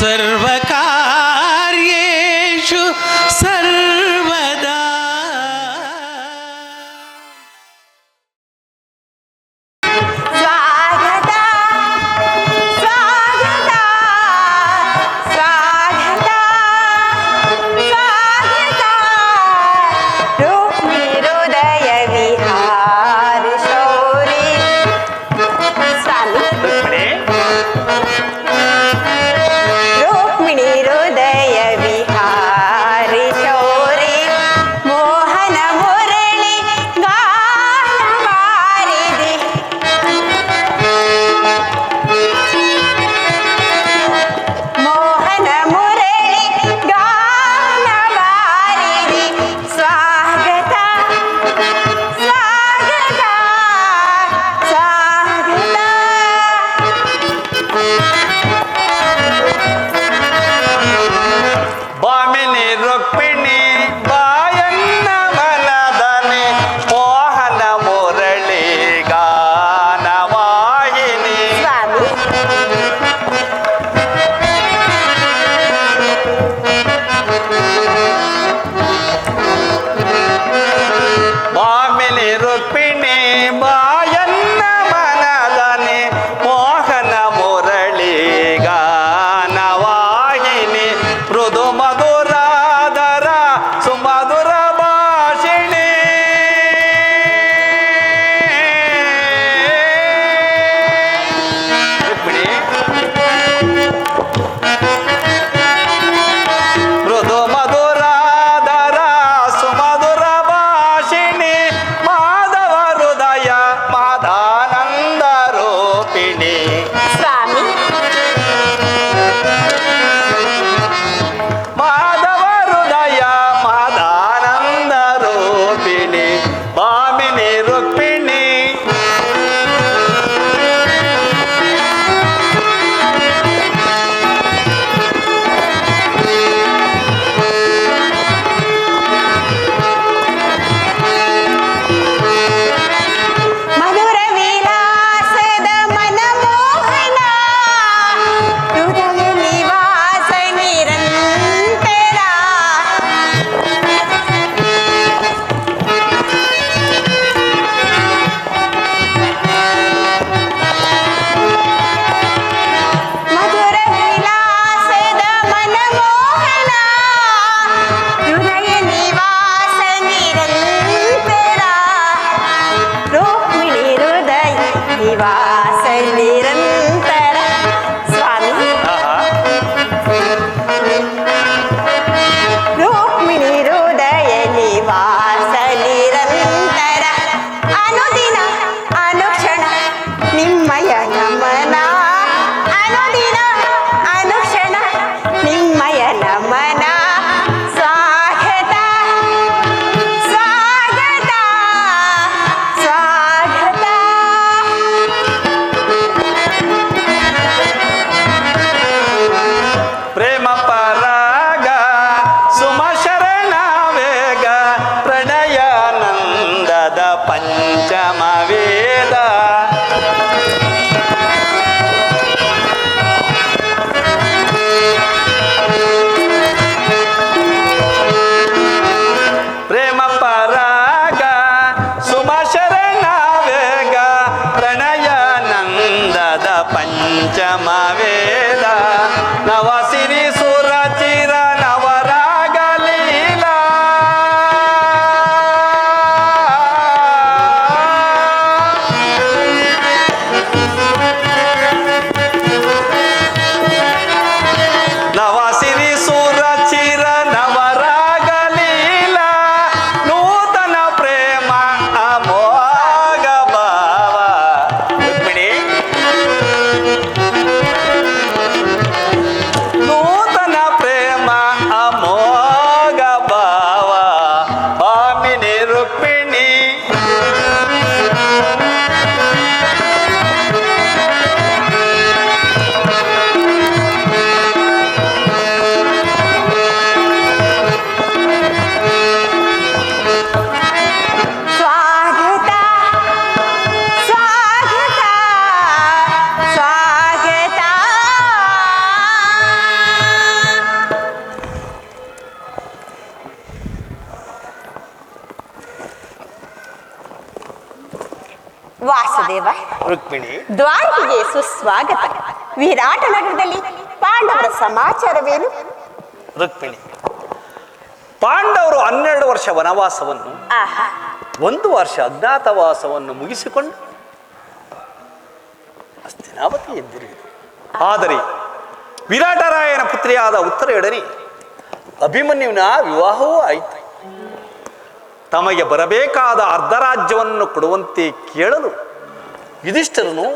सर्वकार्येषु सर्वदा। रुक्मिणी हृदय ವಾಸುದೇವ, ರುಕ್ಮಿಣಿ, ದ್ವಾರಕೆಗೆ ಸುಸ್ವಾಗತ. ವಿರಾಟ ನಗರದಲ್ಲಿ ಪಾಂಡವರ ಸಮಾಚಾರವೇನು? ರುಕ್ಮಿಣಿ, ಪಾಂಡವರು 12 ವರ್ಷ ವನವಾಸವನ್ನು, ಆಹಾ, 1 ವರ್ಷ ಅಜ್ಞಾತವಾಸವನ್ನು ಮುಗಿಸಿಕೊಂಡು ಹಸ್ತಿನಾವತಿ ಎದ್ದಿರುವುದು. ಆದರೆ ವಿರಾಟರಾಯನ ಪುತ್ರಿಯಾದ ಉತ್ತರೆಯೊಡನೆ ಅಭಿಮನ್ಯುವಿನ ವಿವಾಹವೂ ಆಯಿತು. ತಮಗೆ ಬರಬೇಕಾದ ಅರ್ಧರಾಜ್ಯವನ್ನು ಕೊಡುವಂತೆ ಕೇಳಲು ಯುಧಿಷ್ಠಿರನು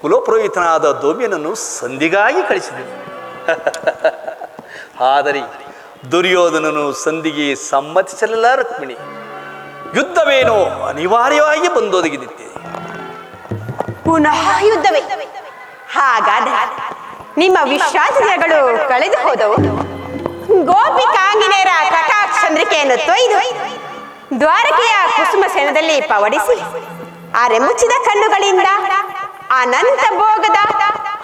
ಕುಲಪುರೋಹಿತನಾದ ಧೌಮ್ಯನನ್ನು ಸಂಧಿಗಾಗಿ ಕಳಿಸಿದನು. ಆದರೆ ದುರ್ಯೋಧನನು ಸಂಧಿಗೆ ಸಮ್ಮತಿಸಲಿಲ್ಲ. ರುಕ್ಮಿಣಿ, ಯುದ್ಧವೇನೋ ಅನಿವಾರ್ಯವಾಗಿ ಬಂದೊದಗಿದಿದೆ. ಪುನಃ ಯುದ್ಧವೇ? ಹಾಗಾದರೆ ನಿಮ್ಮ ವಿಶ್ರಾಂತಿ ದಿನಗಳು ಕಳೆದು ಹೋದವು. ಗೋಪಿಕಾಂಗಿನೇರ ಕಟಾಕ್ಷಂದ್ರಿಕೆಯನ್ನು ತೊಯ್ದು ದ್ವಾರಕೆಯ ಕುಸುಮ ಸೇನದಲ್ಲಿ ಪವಡಿಸಿ ಅರೆಮುಚ್ಚಿದ ಕಣ್ಣುಗಳಿಂದ ಅನಂತ ಭೋಗದ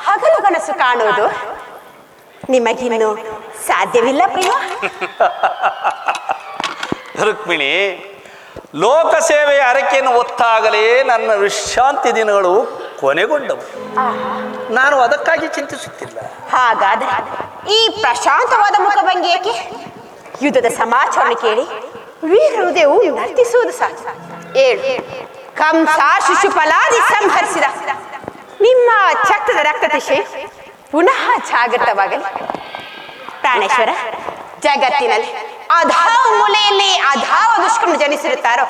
ಹಗಲು ಕನಸು ಕಾಣುವುದು ನಿಮಗಿನ್ನು ಸಾಧ್ಯವಿಲ್ಲ ಪ್ರಿಯ. ರುಕ್ಮಿಣಿ, ಲೋಕ ಸೇವೆಯ ಹರಕೆಯನ್ನು ಹೊತ್ತಾಗಲೇ ನನ್ನ ವಿಶ್ರಾಂತಿ ದಿನಗಳು ಕೊನೆಗೊಂಡವು. ನಾನು ಅದಕ್ಕಾಗಿ ಚಿಂತಿಸುತ್ತಿಲ್ಲ. ಹಾಗಾದರೆ ಈ ಪ್ರಶಾಂತವಾದ ಮುಖಭಂಗಿ ಏಕೆ? ಯುದ್ಧದ ಸಮಾಚಾರ ಕೇಳಿ ವೀರ ಹೃದಯವು ನರ್ತಿಸುವುದು ಸಾಕು. ಏಳು ಕಂಸ ಶಿಶುಪಾಲಾದಿ ಸಂಹರಿಸಿದ ನಿಮ್ಮ ಚಕ್ರದ ರಕ್ತತಿಶೆ ಪುನಃ ಜಾಗೃತವಾಗಲಿ. ಪ್ರಾಣೇಶ್ವರ, ಜಗತ್ತಿನಲ್ಲಿ ಅಧಾವ ಮೂಲೆಯಲ್ಲಿ ಅಧಾವ ದುಷ್ಕರ್ಮ ಜನಿಸಿರುತ್ತಾರೋ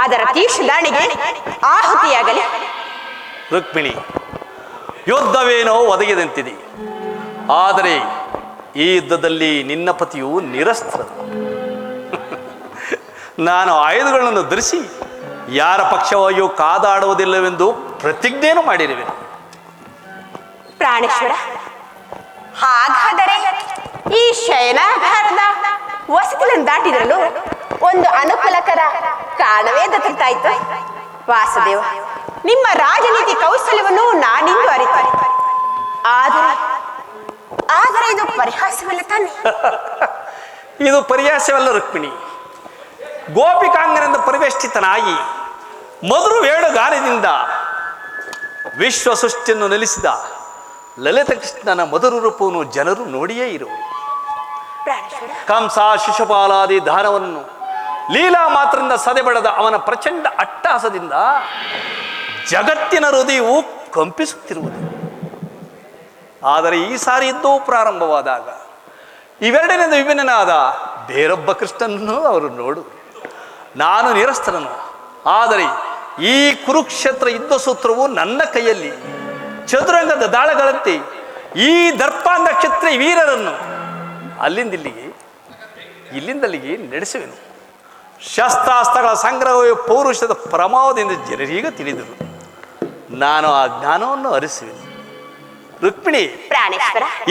ಅದರ ತೀಕ್ಷ್ಣ ದಾಳಿಗೆ ಆಹುತಿಯಾಗಲಿ. ರುಕ್ಮಿಣಿ, ಯುದ್ಧವೇನೋ ಒದಗಿದಂತಿದೆ. ಆದರೆ ಈ ಯುದ್ಧದಲ್ಲಿ ನಿನ್ನ ಪತಿಯು ನಿರಸ್ತ್ರ. ನಾನು ಆಯುಧಗಳನ್ನು ಧರಿಸಿ ಯಾರ ಪಕ್ಷವಾಗಿಯೂ ಕಾದಾಡುವುದಿಲ್ಲವೆಂದು ಪ್ರತಿಜ್ಞೆಯನ್ನು ಮಾಡಿರುವೆನು. ಪ್ರಾಣೇಶ್ವರ, ಹಾಗಾದರೆ ಈ ಶಯನಾಗಾರದ ವಸತಿಗಳನ್ನು ದಾಟಿದ್ರಲು ಒಂದು ಅನುಕೂಲಕರ ಕಾರಣವೇ ದೊರೆತಾಯಿತು. ವಾಸುದೇವ, ನಿಮ್ಮ ರಾಜನೀತಿ ಕೌಶಲ್ಯವನ್ನು ನಾನಿಂದು ಅರಿತು. ಆದರೆ ಇದು ಪರಿಹಾಸವಲ್ಲ ತಾನೆ? ಇದು ಪರಿಹಾಸವಲ್ಲ ರುಕ್ಮಿಣಿ. ಗೋಪಿಕಾಂಗನಿಂದ ಪರಿವೇಷ್ಟಿತನಾಗಿ ಮಧುರ ವೇಣುಗಾನದಿಂದ ವಿಶ್ವ ಸೃಷ್ಟಿಯನ್ನು ನೆಲೆಸಿದ ಲಲಿತ ಕೃಷ್ಣನ ಮಧುರ ರೂಪವನ್ನು ಜನರು ನೋಡಿಯೇ ಇರುವರು. ಕಂಸ ಶಿಶುಪಾಲಾದಿ ದಾನವನ್ನು ಲೀಲಾ ಮಾತ್ರದಿಂದ ಸದೆಬಡದ ಅವನ ಪ್ರಚಂಡ ಅಟ್ಟಹಾಸದಿಂದ ಜಗತ್ತಿನ ಹೃದಯವು ಕಂಪಿಸುತ್ತಿರುವುದು. ಆದರೆ ಈ ಸಾರಿ ಯುದ್ಧವು ಪ್ರಾರಂಭವಾದಾಗ ಇವೆರಡನೇದು ವಿಭಿನ್ನನಾದ ಬೇರೊಬ್ಬ ಕೃಷ್ಣನನ್ನು ಅವರು ನೋಡು. ನಾನು ನಿರಸ್ತನನು. ಆದರೆ ಈ ಕುರುಕ್ಷೇತ್ರ ಯುದ್ಧ ಸೂತ್ರವು ನನ್ನ ಕೈಯಲ್ಲಿ ಚದುರಂಗದ ದಾಳಗಳಂತೆ ಈ ದರ್ಪಾಂಧ ಕ್ಷತ್ರಿಯ ವೀರರನ್ನು ಅಲ್ಲಿಂದಿಲ್ಲಿಗೆ ಇಲ್ಲಿಂದಲ್ಲಿಗೆ ನಡೆಸುವೆನು. ಶಸ್ತ್ರಾಸ್ತ್ರಗಳ ಸಂಗ್ರಹವೇ ಪೌರುಷದ ಪ್ರಮಾದದಿಂದ ಜನರೀಗ ತಿಳಿದರು. ನಾನು ಆ ಜ್ಞಾನವನ್ನು ಅರಿಸುವೆನು. ರುಕ್ಮಿಣಿ,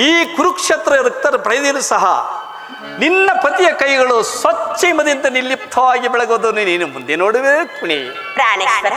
ಈ ಕುರುಕ್ಷೇತ್ರ ರಕ್ತ ಪ್ರಯದಿರು ಸಹ ನಿನ್ನ ಪತಿಯ ಕೈಗಳು ಸ್ವಚ್ಛ ಹಿಮದಿಂದ ನಿರ್ಲಿಪ್ತವಾಗಿ ಬೆಳಗೋದನ್ನು ನೀನು ಮುಂದೆ ನೋಡುವೆ. ರುಕ್ಮಿಣಿ, ಪ್ರಾಣೇಶ್ವರ,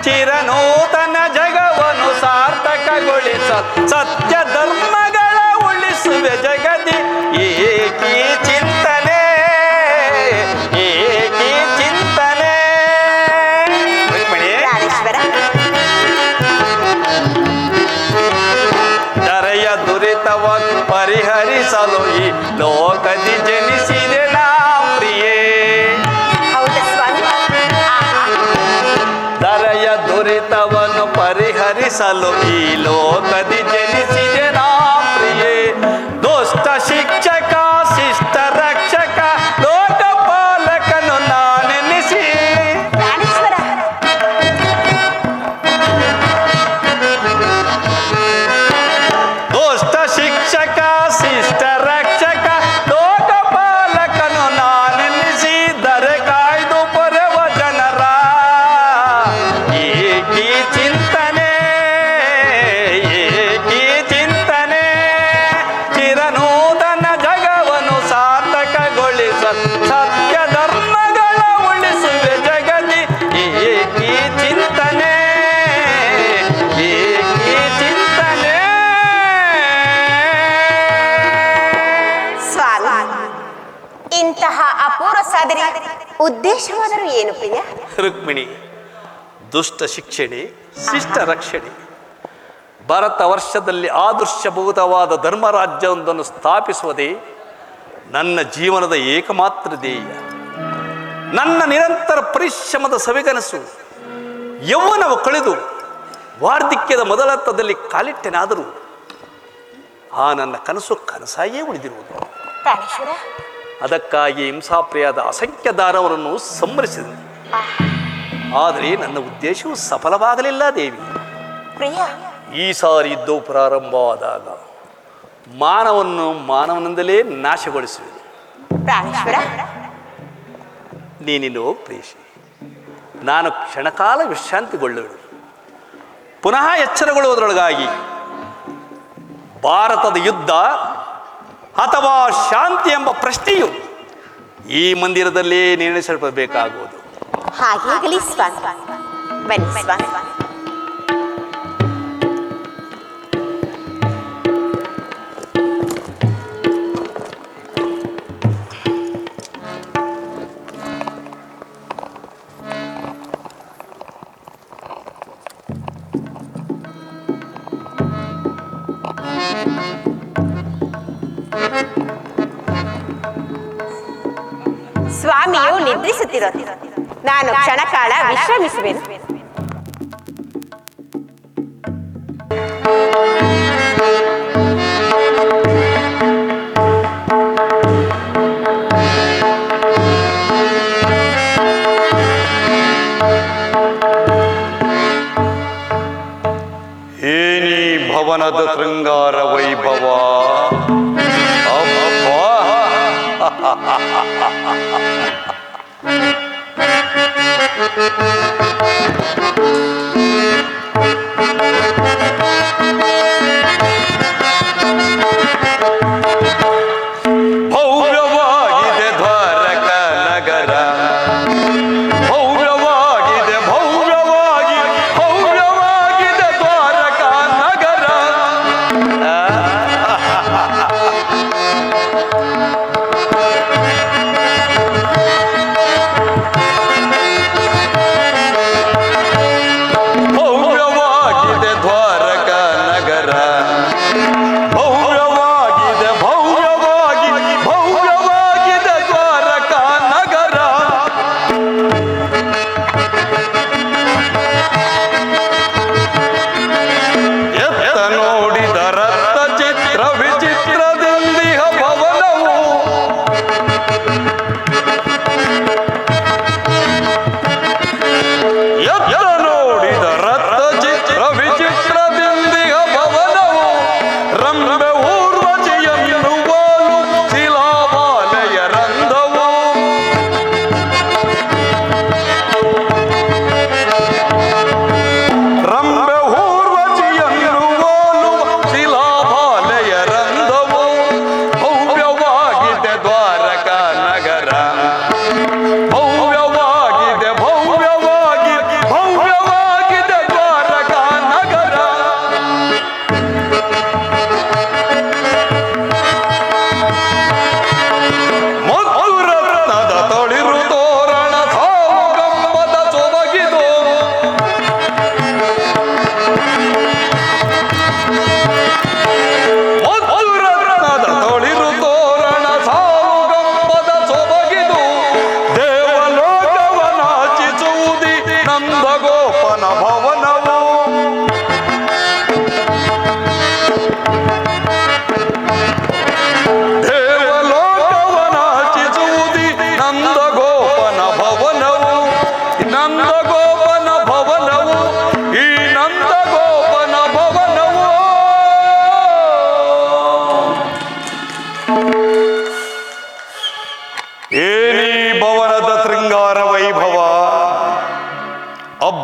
ಚಿರನೂತನ ಜಗವನ್ನು ಸಾರ್ಥಕಗೊಳಿಸ ಸತ್ಯ ಧರ್ಮಗಳ ಉಳಿಸುವೆ ಜಗದಿ ಏಕೀ ಚಿಂತನೆ ಏಕೀ ಚಿಂತನೆ. ಪ್ರಾಣೇಶ್ವರ, ದರೆಯ ದುರಿತವನ್ನು ಪರಿಹರಿಸಲು ಈ ಲೋಕದಿ ಜನಿಸಿದೆ ನಾ ಪ್ರಿಯೇ. ಹೌದು ಸ್ವಾಮಿ. ದರೆಯ ದುರಿತವನ್ನು ಪರಿಹರಿಸಲು ಈ ಲೋಕದಿ ಜನಿಸಿದೆ ನಾ ಪ್ರಿಯೇ. ದುಷ್ಟ ಶಿಕ್ಷಕ ಶಿಷ್ಟ ರಕ್ಷಕ ಲೋಕಪಾಲಕನು ನಾನೆನಿಸಿ. ಪ್ರಾಣೇಶ್ವರ, ದುಷ್ಟ ಶಿಕ್ಷಕ ಶಿಷ್ಟ ರಕ್ಷಕ ಲೋಕಪಾಲಕನು ನಾನೆನಿಸಿ ದರೆ ಕಾಯ್ದು ಪೊರೆವ ಜನರ ಏಕೀ ಚಿಂತನೆ ಏಕೀ ಚಿಂತನೆ. ಚಿರನೂತನ ಜಗವನ್ನು ಸಾರ್ಥಕಗೊಳಿಸ ಸತ್ಯ ಧರ್ಮಗಳ ಉಳಿಸುವೆ ಜಗದಿ ಏಕೀ ಚಿಂತನೆ ಏಕೀ ಚಿಂತನೆ. ಸ್ವಾಮಿ, ಇಂತಹ ಅಪೂರ್ವ ಸಾಧನೆ ಉದ್ದೇಶವಾದರೂ ಏನು ಪ್ರಿಯ? ರುಕ್ಮಿಣಿ, ದುಷ್ಟ ಶಿಕ್ಷಣೆ ಶಿಷ್ಟ ರಕ್ಷಣೆ. ಭಾರತ ವರ್ಷದಲ್ಲಿ ಆದರ್ಶಭೂತವಾದ ಧರ್ಮರಾಜ್ಯವೊಂದನ್ನು ಸ್ಥಾಪಿಸುವುದೇ ನನ್ನ ಜೀವನದ ಏಕಮಾತ್ರ ಧ್ಯೇಯ. ನನ್ನ ನಿರಂತರ ಪರಿಶ್ರಮದ ಸವಿಗನಸು. ಯೌವನವು ಕಳೆದು ವಾರ್ಧಕ್ಯದ ಮೊದಲತ್ತದಲ್ಲಿ ಕಾಲಿಟ್ಟೆನಾದರೂ ಆ ನನ್ನ ಕನಸು ಕನಸಾಗಿಯೇ ಉಳಿದಿರುವುದು. ಪ್ರಾಣೇಶ್ವರ, ಅದಕ್ಕಾಗಿ ಹಿಂಸಾಪ್ರಿಯಾದ ಅಸಂಖ್ಯ ದಾನವರನ್ನು ಸಂಹರಿಸಿದೆ. ಆದರೆ ನನ್ನ ಉದ್ದೇಶವು ಸಫಲವಾಗಲಿಲ್ಲ ದೇವಿ. ಪ್ರಿಯ, ಈ ಸಾರಿ ಯುದ್ಧವು ಪ್ರಾರಂಭವಾದಾಗ ಮಾನವನ್ನು ಮಾನವನಿಂದಲೇ ನಾಶಗೊಳಿಸುವುದು. ಪ್ರಾಣೇಶ್ವರ, ನೀನಿನ್ನು ಪ್ರೇಷಿ. ನಾನು ಕ್ಷಣಕಾಲ ವಿಶ್ರಾಂತಿಗೊಳ್ಳುವೆನು. ಪುನಃ ಎಚ್ಚರಗೊಳ್ಳುವುದರೊಳಗಾಗಿ ಭಾರತದ ಯುದ್ಧ ಅಥವಾ ಶಾಂತಿ ಎಂಬ ಪ್ರಶ್ನೆಯು ಈ ಮಂದಿರದಲ್ಲೇ ನಿರ್ಣಯಿಸಲ್ಪಡಬೇಕಾಗುವುದು. ಹಾಗೇಗಲಿ ಸ್ವಾಮಿ. ಬನ್ನಿ ಸ್ವಾಮಿ. ಸ್ವಾಮಿಯು ನಿದ್ರಿಸುತ್ತಿರೋದು. ನಾನು ಕ್ಷಣಕಾಲ ವಿಶ್ರಮಿಸುವೆನು. ಏನಿ ಭವನದ ಶೃಂಗಾರ ವೈಭವ ಅಬ್ಬಾ. ಭವ್ಯವಾಗಿದೆ ದ್ವಾರಕ ನಗರ. ಭವ್ಯವಾಗಿದೆ ಭವ್ಯವಾಗಿದೆ ದ್ವಾರಕ ನಗರ.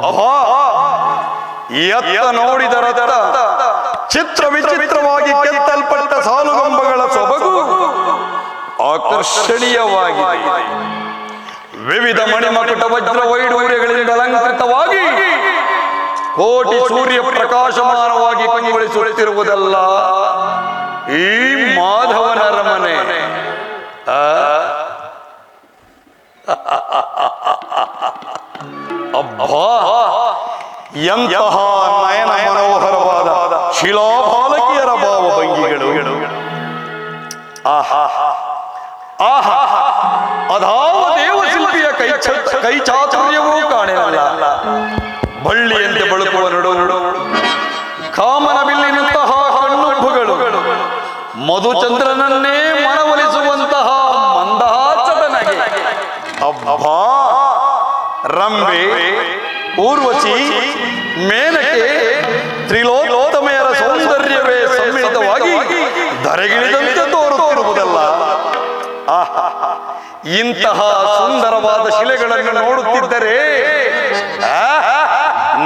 ಅಬ್ಬಾ ಎತ್ತ ನೋಡಿದರತ್ತ ಚಿತ್ರ ವಿಚಿತ್ರವಾಗಿ ಕೆತ್ತಲ್ಪಟ್ಟ ಸಾಲುಗಂಬಗಳ ಸೊಬಗು ಆಕರ್ಷಣೀಯವಾಗಿದೆ. ವಿವಿಧ ಮಣಿಮಕುಟ ವಜ್ರ ವೈಡೂರ್ಯಗಳಿಂದ ಅಲಂಕೃತವಾಗಿ ಕೋಟಿ ಸೂರ್ಯ ಪ್ರಕಾಶಮಾನವಾಗಿ ಕಂಗೊಳಿಸುತ್ತಿರುವುದಲ್ಲ ಈ ಮಾಧವನ ಅರಮನೆ. ಅಬ್ಬಾ ಎಂತಹ ನಯನ ಮನೋಹರವಾದ ಶಿಲಾಪಾಲಕಿಯರ ಭಾವಭಂಗಿಗಳು. ಅದಾವ ದೇವಶಿಲ್ಪಿಯ ಕೈ ಚಾತುರ್ಯವೂ ಕಾಣಲಿಲ್ಲ. ಬಳ್ಳಿಯಂತೆ ಬಳುಕುವ ನಡು ಕಾಮನ ಬಿಲ್ಲಿನಂತಹ ಕಣ್ಣುಬ್ಬುಗಳು, ಮಧುಚಂದ್ರನನ್ನೇ ಮನವೊಲಿಸುವಂತಹ ಮಂದಹಾಸದ ನಗೆ. ಅಬ್ಬಾ ರಂಬೆ, ಊರ್ವಶಿ, ಮೇನಕೆ, ತ್ರಿಲೋಲೋತ್ತಮೆಯರ ಸೌಂದರ್ಯವೇ ಸಮ್ಮಿಳಿತವಾಗಿ ಧರೆಗಿಳಿದಂತೆ ತೋರುತ್ತಿರುವುದಲ್ಲ. ಇಂತಹ ಸುಂದರವಾದ ಶಿಲೆಗಳನ್ನು ನೋಡುತ್ತಿದ್ದರೆ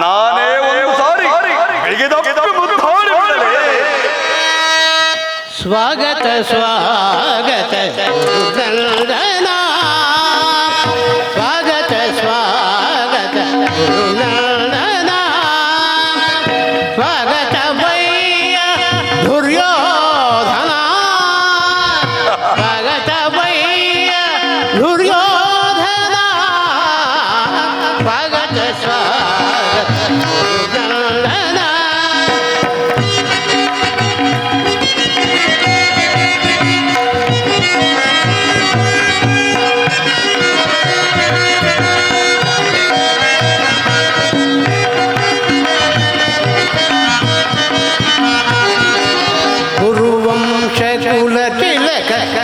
ನಾನೇ ಒಂದು ಸಾರಿ ಸ್ವಾಗತ ಸ್ವಾಗತ ಗುರುನಂದನ, ಸ್ವಾಗತ ಸ್ವಾಗತ ಗುರುನಂದನ, ಸ್ವಾಗತ ಬಯ್ಯ ದುರ್ಯೋಧನ, ಸ್ವಾಗತ ಬಯ್ಯ ದುರ್ಯೋಧನ, ಸ್ವಾಗತ ಸ್ವಾಗತ ಗುರುನಂದನ.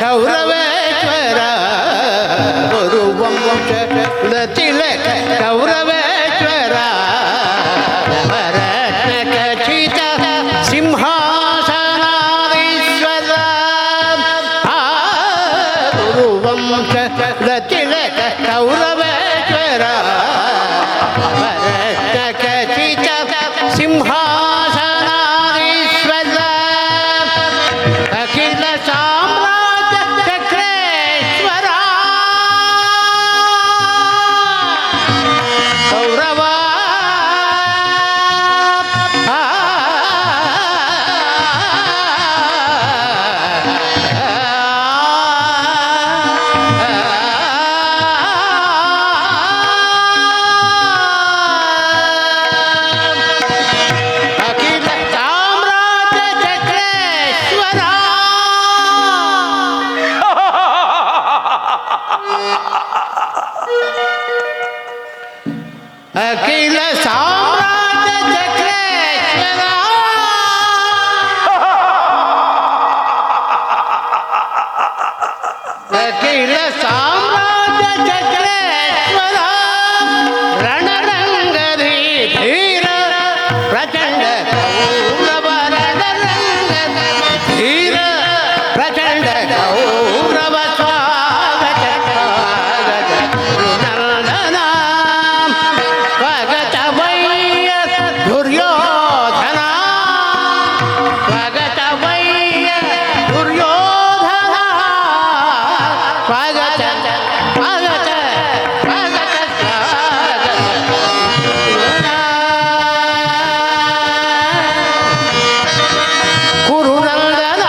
ಕೌರವೇಶ್ವರ ಗುರುವಂಶ ತಿಲಕ ಕೌರವೇಶ್ವರ, ನವರತ್ನ ಖಚಿತ ಸಿಂಹಾಸನಾಧೀಶ್ವರ, ಗುರುವಂಶ ತಿಲಕ ಕೌರವೇಶ್ವರ, ನವರತ್ನ ಖಚಿತ ಸಿಂಹಾಸನಾಧೀಶ್ವರ, ಅಖಿಲ ಸಾಮ್ರಾಜ್ಯ ಚಕ್ರೇಶ್ವರ, ಕೌರವ ಅಖಿಲ ಸಾಮ್ರಾಜ್ಯ ಚಕ್ರೇಶ್ವರ. ಅಖಿಲ ಸಾಮ್ರಾಜ್ಯ ಚಕ್ರೇಶ್ವರ, ಅಖಿಲ ಸಾಮ್ರಾಜ್ಯ ಚಕ್ರೇಶ್ವರ, ರಣರಂಗದಿ ಧೀರ ಪ್ರಚಂಡ ಕೌರವ, ರಣರಂಗದ ಧೀರ ಪ್ರಚಂಡ ಕೌರವ, ಸ್ವಾಗತ ಸ್ವಾಗತ ಗುರುನಂದನ, ಸ್ವಾಗತ ವಯ್ಯ ದುರ್ಯೋಧನ, ಸ್ವಾಗತ ವಯ್ಯ ದುರ್ಯೋಧನ, ಸ್ವಾಗತ ಸ್ವಾಗತ ಸ್ವಾಗತ ಸ್ವಾಗತ ಗುರುನಂದನ.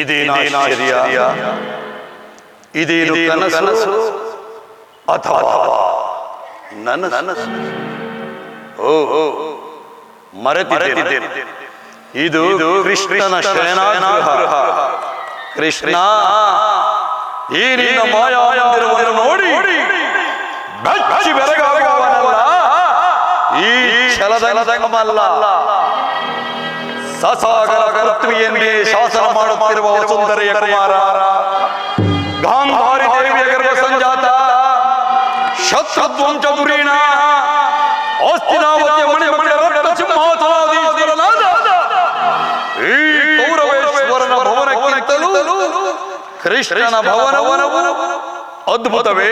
ಇದೇನು ಆಶ್ಚರ್ಯ, ಇದೇನು ಕನಸು ಅಥವಾ ನನಸು? ಓ ಮರೆತಿದ್ದೇನೆ, ಇದು ಕೃಷ್ಣನ ಶಯನಾಗೃಹ. ಕೃಷ್ಣ, ಈ ನಿನ್ನ ಮಾಯಾಮಂದಿರವನ್ನು ನೋಡಿ ಬೆಚ್ಚಿ ಬೆರಗಾಗುವವನಲ್ಲ, ಈ ಛಲದಗಮಲ್ಲ, ಸಸಾಗರ ಕರ್ತೃಯನ್ನೇ ಶಾಸನ ಮಾಡುತ್ತಿರುವ ಸುಂದರಿಯ ಕುಮಾರ, ಗಾಂಧಾರಿ ದೇವಿಯ ಗರ್ಭ ಸಂಜಾತ, ಶತ್ರುಧ್ವಂಸ ದುರೀಣ, ಆಸ್ತಿನಾವತಿಯ ಮಣಿ ರತ್ನ ಸಿಂಹ ಕೃಷ್ಣನ ಭವನವು ಅದ್ಭುತವೇ,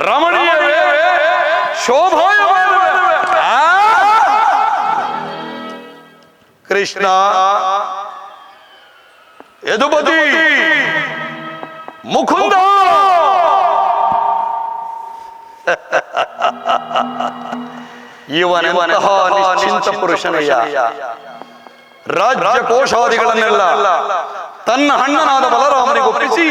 ರಮಣೀಯವೇ, ಶೋಭಾಯಮಾನವೇ. ಕೃಷ್ಣ ಯದುಪತಿ ಮುಕುಂದ ಇವನೆಂತಹ ನಿಶ್ಚಿಂತ ಪುರುಷನಯ್ಯ. ರಾಜ್ಯ ಕೋಶಾದಿಗಳನ್ನೆಲ್ಲ ತನ್ನ ಅಣ್ಣನಾದ ಬಲರಾಮನಿಗೊಪ್ಪಿಸಿ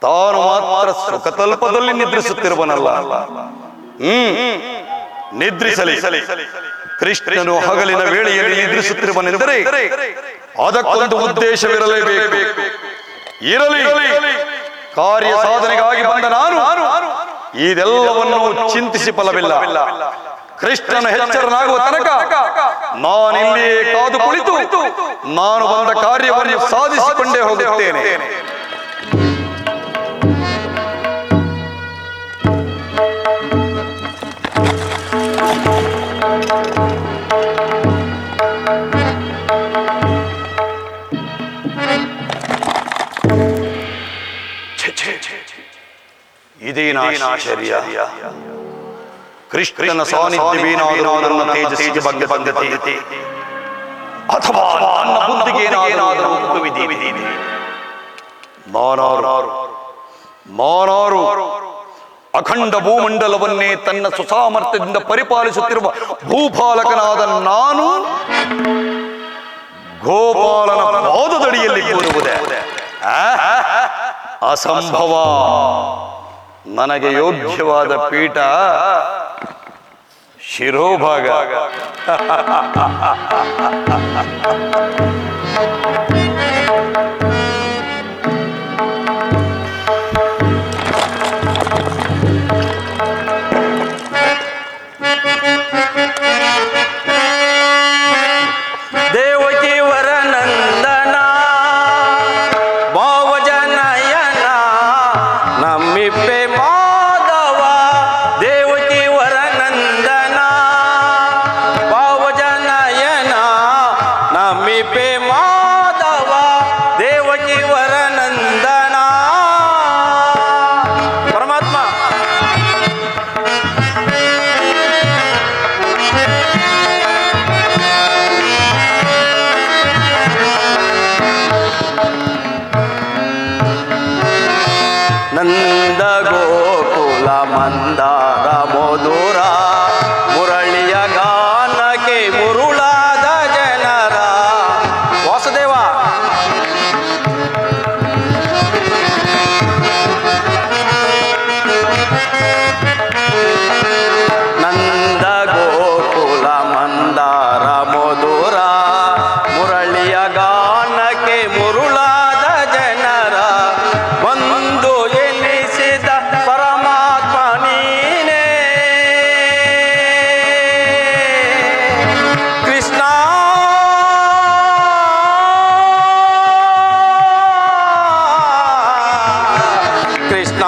ತಾನು ಮಾತ್ರ ಸುಖತಲ್ಪದಲ್ಲಿ ನಿದ್ರಿಸುತ್ತಿರುವನಲ್ಲ. ನಿದ್ರಿಸಲಿ. ಕೃಷ್ಣನು ಹಗಲಿನ ವೇಳೆಯಲ್ಲಿ ನಿದ್ರಿಸುತ್ತಿರುವನೆಂದರೆ ಅದಕ್ಕೊಂದು ಉದ್ದೇಶವಿರಲೇಬೇಕು. ಇರಲಿ, ಕಾರ್ಯ ಸಾಧನೆಗಾಗಿ ಬಂದ ನಾನು ಇದೆಲ್ಲವನ್ನು ಚಿಂತಿಸಿ ಫಲವಿಲ್ಲ. ಕೃಷ್ಣನ ಎಚ್ಚರನಾಗುವ ತನಕ ನಾನಿಲ್ಲಿಯೇ ಕಾದು ಕುಳಿತು ನಾನು ಬಂದ ಕಾರ್ಯವನ್ನು ಸಾಧಿಸಿಕೊಂಡೇ ಹೋಗುತ್ತೇನೆ. ಇದೇನಾಶ್ಚರ್ಯ! ಕೃಷ್ಣನ ಸಾನ್ನಿಧ್ಯವೇನಾದರೂ ನನ್ನ ತೇಜಸ್ಸಿಗೆ ಭಂಗತೆ ಅಥವಾ ನನ್ನ ಬುದ್ಧಿಗೆ ಏನಾದರೂ ಮಾನಾರು ಅಖಂಡ ಭೂಮಂಡಲವನ್ನೇ ತನ್ನ ಸುಸಾಮರ್ಥ್ಯದಿಂದ ಪರಿಪಾಲಿಸುತ್ತಿರುವ ಭೂಪಾಲಕನಾದ ನಾನು ಗೋಪಾಲನ ಪಾದದಡಿಯಲ್ಲಿ ಕೂರುವುದೇ ಅಸಂಭವ. ನನಗೆ ಯೋಗ್ಯವಾದ ಪೀಠ ಶಿರೋಭಾಗ. ನಂದ ಗೋಕುಲ ಮಂದಾರ ಮಧುರ ಮುರಳಿಯ ಗಾನಕ್ಕೆ ಮುರುಳಾದ ಜನರ ವಾಸುದೇವ. ನಂದ ಗೋಕುಲ ಮಂದಾರ ಮಧುರ ಮುರಳಿಯ ಗಾನಕ್ಕೆ ಮುರುಳಾದ ಜನರ ಒಂದು ಪರಮಾತ್ಮ ನೀನೇ ಕೃಷ್ಣ. ಕೃಷ್ಣ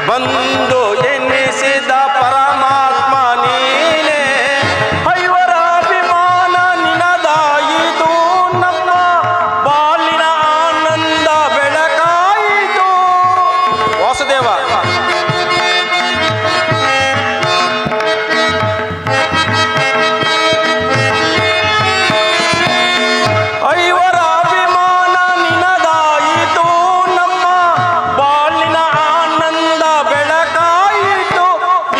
ಬಂದು ಎನ್ನಿಸಿದ ಪರಮಾತ್ಮ ನೀನೇ. ಐವರ ಅಭಿಮಾನ ನಿನದಾಯಿತು, ನಮ್ಮ ಬಾಲಿನ ಆನಂದ ಬೆಳಕಾಯಿತು. ವಾಸುದೇವ ಐವರ ಅಭಿಮಾನ ನಿನದಾಯಿತು, ನಮ್ಮ ಬಾಲಿನ ಆನಂದ ಬೆಳಕಾಯಿತು.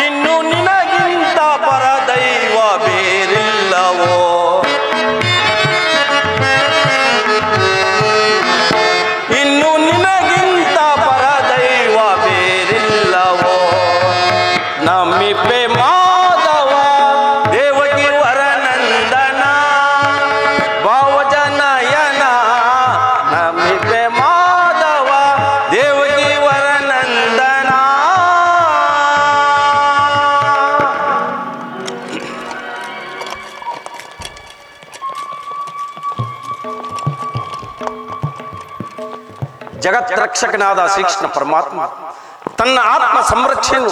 ಇನ್ನು ನಿನಗಿಂತ ಪರದೈವ ಬೇರಿಲ್ಲವೋ. ಇನ್ನು ನಿನಗಿಂತ ಪರದೈವ ಬೇರಿಲ್ಲವೋ. ನಮ್ಮಿಬ್ಬೆ ಮಾಧವ ದೇವಕಿ ವರನಂದನ ಭಾವಜನಯನ. ನಮ್ಮಿಬ್ಬೆ ಮಾಧವ ದೇವಕಿ ವರನಂದನ. ಜಗತ್ ರಕ್ಷಕನಾದ ಶ್ರೀಕೃಷ್ಣ ಪರಮಾತ್ಮ ತನ್ನ ಆತ್ಮ ಸಂರಕ್ಷಣೆಯನ್ನು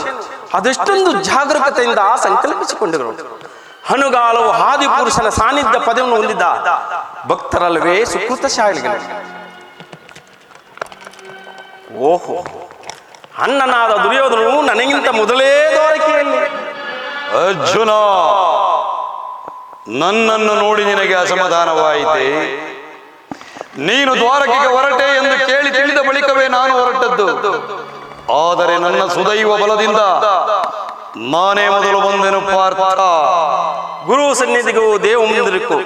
ಅದೆಷ್ಟೊಂದು ಜಾಗರೂಕತೆಯಿಂದ ಸಂಕಲ್ಪಿಸಿಕೊಂಡಿರುವುದು. ಹನುಗಾಲವು ಆದಿಪುರುಷನ ಸಾನ್ನಿಧ್ಯ ಪದವನ್ನು ಹೊಂದಿದ್ದ ಭಕ್ತರಲ್ಲವೇ ಸುಕೃತ ಶಾಲಿಗಳು. ಓಹೋ, ಅಣ್ಣನಾದ ದುರ್ಯೋಧನನು ನನಗಿಂತ ಮೊದಲೇ ದ್ವಾರಕೆಯಲ್ಲಿ. ಅರ್ಜುನ, ನನ್ನನ್ನು ನೋಡಿ ನಿನಗೆ ಅಸಮಾಧಾನವಾಯಿತೆ? ನೀನು ದ್ವಾರಕೆಗೆ ಹೊರಟೆ ಎಂದು ಕೇಳಿ ತಿಳಿದ ಬಳಿಕವೇ ನಾನು ಹೊರಟದ್ದು. ಆದರೆ ನನ್ನ ಸುದೈವ ಬಲದಿಂದ ನಾನೇ ಮೊದಲು ಬಂದೆನು ಪಾರ್ಥ. ಗುರು ಸನ್ನಿಧಿಗೂ ದೇವ ಮಂದಿರಕ್ಕೂ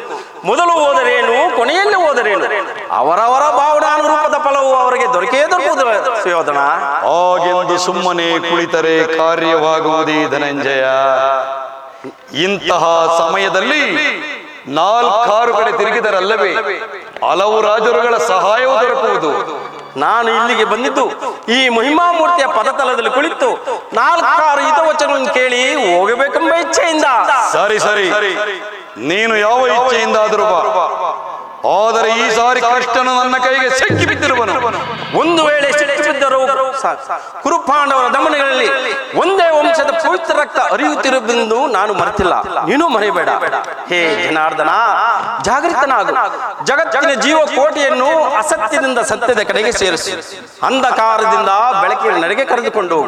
ಮೊದಲು ಹೋದರೇನು, ಕೊನೆಯಲ್ಲಿ ಹೋದರೇನು, ಅವರವರ ಭಾವನಾನುರೂಪದ ಫಲವು ಅವರಿಗೆ ದೊರಕುವುದು ಸುಯೋಧನ. ಹಾಗೆಂದು ಸುಮ್ಮನೆ ಕುಳಿತರೆ ಕಾರ್ಯವಾಗುವುದೇ ಧನಂಜಯ. ಇಂತಹ ಸಮಯದಲ್ಲಿ 4-6 ಕಡೆ ತಿರುಗಿದರಲ್ಲವೇ ಹಲವು ರಾಜರುಗಳ ಸಹಾಯವೂ ದೊರಕುವುದು. ನಾನು ಇಲ್ಲಿಗೆ ಬಂದಿದ್ದು ಈ ಮಹಿಮಾಮೂರ್ತಿಯ ಪದತಲದಲ್ಲಿ ಕುಳಿತು 4-6 ಹಿತವಚನಗಳನ್ನು ಕೇಳಿ ಹೋಗಬೇಕೆಂಬ ಇಚ್ಛೆಯಿಂದ. ಸರಿ ಸರಿ, ನೀನು ಯಾವ ಇಚ್ಛೆಯಿಂದಾದರೂ ಬಾ. ಆದರೆ ಈ ಸಾರಿ ಕೃಷ್ಣನು ನನ್ನ ಕೈಗೆ ಸಿಕ್ಕಿ ಬಿದ್ದಿರುವನು. ಒಂದು ವೇಳೆ ಸಿಕ್ಕಿಬಿದ್ದರೂ ಕುರುಪಾಂಡವರ ದಮನಗಳಲ್ಲಿ ಒಂದೇ ವಂಶದ ಪವಿತ್ರ ರಕ್ತ ಹರಿಯುತ್ತಿರುವುದೆಂದು ನಾನು ಮರೆತಿಲ್ಲ, ನೀನು ಮರೆಯಬೇಡ. ಹೇ ಜನಾರ್ದನ, ಜಾಗೃತನಾಗು. ಜಗತ್ತಿನ ಜೀವಕೋಟಿಯನ್ನು ಅಸತ್ಯದಿಂದ ಸತ್ಯದ ಕಡೆಗೆ ಸೇರಿಸಿ, ಅಂಧಕಾರದಿಂದ ಬೆಳಕಿನ ನಡೆಗೆ ಕರೆದುಕೊಂಡು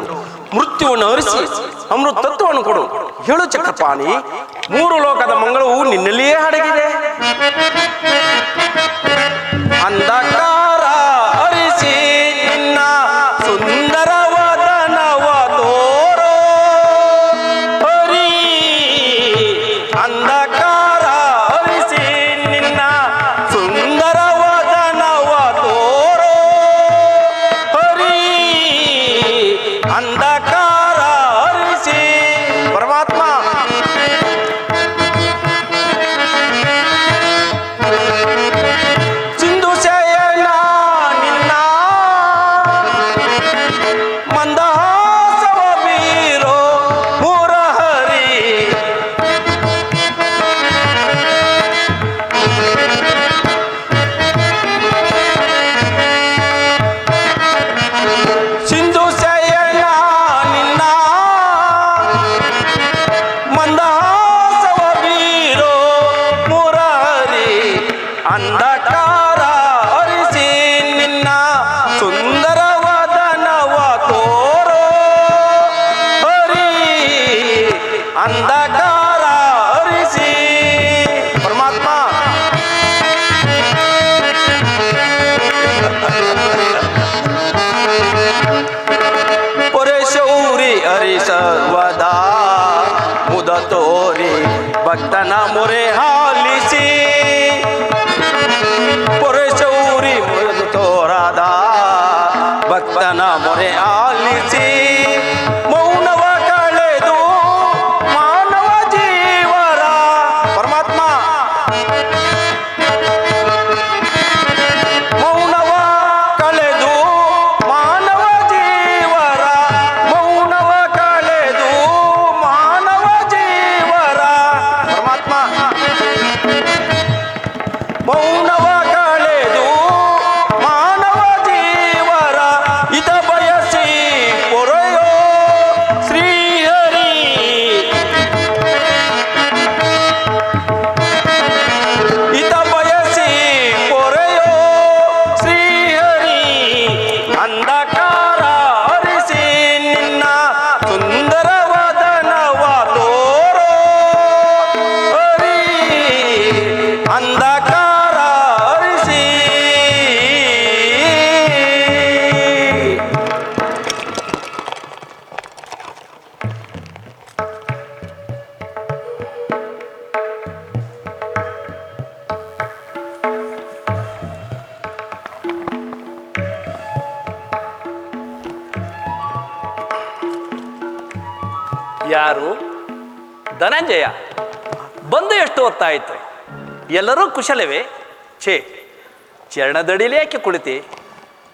ಮೃತ್ಯುವನ್ನು ಹರಿಸಿ ಅಮೃತ ತತ್ವವನ್ನು ಕೊಡು. ಹೇಳು ಚಕ್ರಪಾಣಿ, 3 ಲೋಕದ ಮಂಗಳವು ನಿನ್ನಲ್ಲಿಯೇ ಅಡಗಿದೆ. ಅಂಧಕಾರ ಹರಿಸಿ ನಿನ್ನ ಸುಂದರವಾದನವ ತೋರೋ ಹರಿ. ಅಂಧಕಾರ ಹರಿಸಿ ನಿನ್ನ ಸುಂದರವಾದನವ ತೋರೋ ಹರಿ. ಅಂಧಕಾರ ಹರಿಸಿ ಪರಮಾತ್ಮ. ಅಂಧಕಾರ ಹರಿಸಿ ನಿನ್ನ ಸುಂದರವಾದನವ ತೋರೋ ಹರಿ. ಅಂಧಕಾರ ಹರಿಸಿ ಪರಮಾತ್ಮ. ಪೊರೆಶೌರಿ ಹರಿಸರ್ವದಾ ಮುದ ತೋರಿ ಭಕ್ತನ ಮೊರೆ ಹಾಲಿಸಿ. ಪೊರೆಶೌರಿ ಮುರಿದು ತೋರದ ಭಕ್ತನ ಮೊರೆ ಆಲಿಸಿ. ಮೌನವ ಕಳೆದು ಮಾನವ ಜೀವರ ಪರಮಾತ್ಮ. ಮೌನವ ಕಳೆದು ಮಾನವ ಜೀವರ, ಮೌನವ ಕಳೆದು ಮಾನವ ಜೀವರ ಪರಮಾತ್ಮ. ಮೌನವ ಕಳೆದು ಮಾನವ ಜೀವರ ಹಿತ ಬಯಸಿ ಪೊರೆಯೋ ಶ್ರೀಹರಿ. ಹಿತ ಬಯಸಿ ಪೊರೆಯೋ ಶ್ರೀಹರಿ. ಅಂಧಕಾರ ಹರಿಸಿ ನಿನ್ನ ಸುಂದರವಾದನವ ತೋರೋ ಹರಿ. ಅಂಧಕಾರ ಹರಿಸಿ. ಯಾರು? ಧನಂಜಯ, ಬಂದು ಎಷ್ಟು ಹೊತ್ತಾಯಿತು? ಎಲ್ಲರೂ ಕುಶಲವೇ? ಛೇ, ಚರಣದಡಿಲಿ ಯಾಕೆ ಕುಳಿತೆ?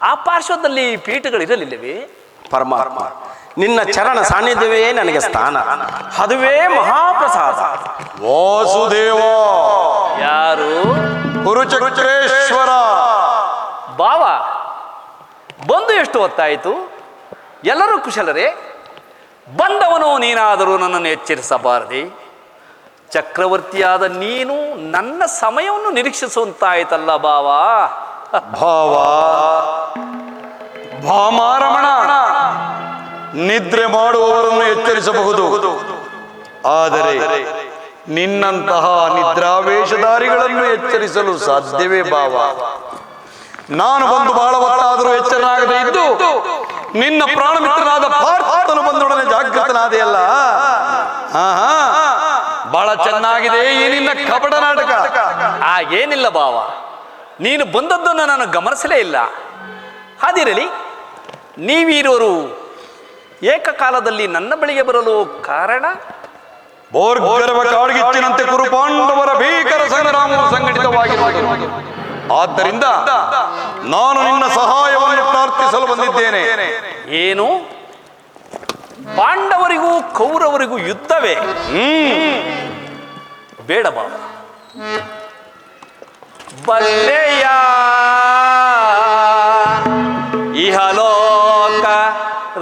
ಆ ಪಾರ್ಶ್ವದಲ್ಲಿ ಪೀಠಗಳಿರಲಿಲ್ಲವೇ? ಪರಮಾತ್ಮ, ನಿನ್ನ ಚರಣ ಸಾನ್ನಿಧ್ಯವೇ ನನಗೆ ಸ್ಥಾನ, ಅದುವೇ ಮಹಾಪ್ರಸಾದ. ವಾಸುದೇವ. ಯಾರು? ಕುರುಚಕ್ರೇಶ್ವರ. ಬಾವ, ಬಂದು ಎಷ್ಟು ಹೊತ್ತಾಯಿತು? ಎಲ್ಲರೂ ಕುಶಲರೇ? ಬಂದವನು ನೀನಾದರೂ ನನ್ನನ್ನು ಎಚ್ಚರಿಸಬಾರದೆ? ಚಕ್ರವರ್ತಿಯಾದ ನೀನು ನನ್ನ ಸಮಯವನ್ನು ನಿರೀಕ್ಷಿಸುವಂತಾಯ್ತಲ್ಲ ಭಾವ. ಭಾವ ಭಾಮಾರಮಣ, ನಿದ್ರೆ ಮಾಡುವವರನ್ನು ಎಚ್ಚರಿಸಬಹುದು, ಆದರೆ ನಿನ್ನಂತಹ ನಿದ್ರಾವೇಶಧಾರಿಗಳನ್ನು ಎಚ್ಚರಿಸಲು ಸಾಧ್ಯವೇ ಭಾವ? ನಾನು ಬಂದು ಬಹಳ ಹೊತ್ತಾದರೂ ಎಚ್ಚರನಾಗದೇ ಇದ್ದು ನಿನ್ನ ಪ್ರಾಣಮಿತ್ರನಾದ ಪಾರ್ಥನು ಬಂದೊಡನೆ ಜಾಗೃತನಾದೆಯಲ್ಲ. ಬಹಳ ಚೆನ್ನಾಗಿದೆ ಈ ನಿನ್ನ ಕಪಟ ನಾಟಕ. ಹಾಗೇನಿಲ್ಲ ಭಾವ, ನೀನು ಬಂದದ್ದನ್ನು ನಾನು ಗಮನಿಸಲೇ ಇಲ್ಲ. ಅದಿರಲಿ, ನೀವಿರೋರು ಏಕಕಾಲದಲ್ಲಿ ನನ್ನ ಬಳಿಗೆ ಬರಲು ಕಾರಣ? ಬೋರ್ಗರವ ಕಾಡ್ಗಿಚ್ಚಿನಂತೆ ಕುರುಪಾಂಡವರ ಭೀಕರ ಸಂಗ್ರಾಮವು ಸಂಘಟಿತವಾಗಿರುವುದು. ಆದ್ದರಿಂದ ನಾನು ನಿನ್ನ ಸಹಾಯವನ್ನು ಪ್ರಾರ್ಥಿಸಲು ಬಂದಿದ್ದೇನೆ. ಏನು? ಪಾಂಡವರಿಗೂ ಕೌರವರಿಗೂ ಯುದ್ಧವೇ? ಬೇಡ ಬಾಬ. ಬಲ್ಲೆಯ ಇಹಲೋಕ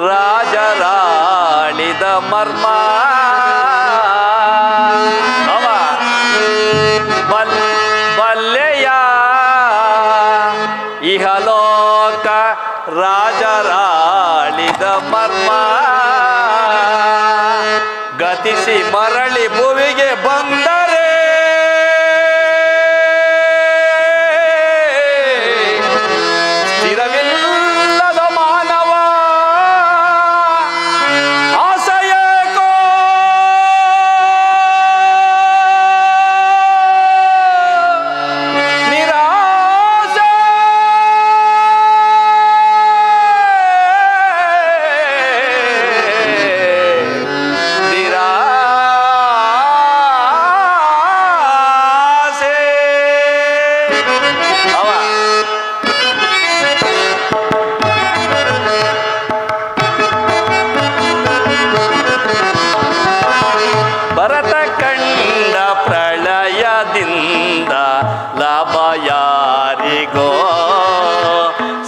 ರಾಜರಾಳಿದ ಮರ್ಮ. ಬಲ್ಲೆಯ ಇಹಲೋಕ ರಾಜರಾಳಿದ ಮರ್ಮ. ಗತಿಸಿ ಮರಳಿ ಭುವಿಗೆ ಬಂದರೆ ಸ್ಥಿರವಿಲ್ಲದ ಮಾನವ ಆಸೆಯೇಕೋ ನಿರಾಸೆ. ಭರತ ಕಂಡ ಪ್ರಳಯದಿಂದ ಲಾಭ ಯಾರಿಗೋ,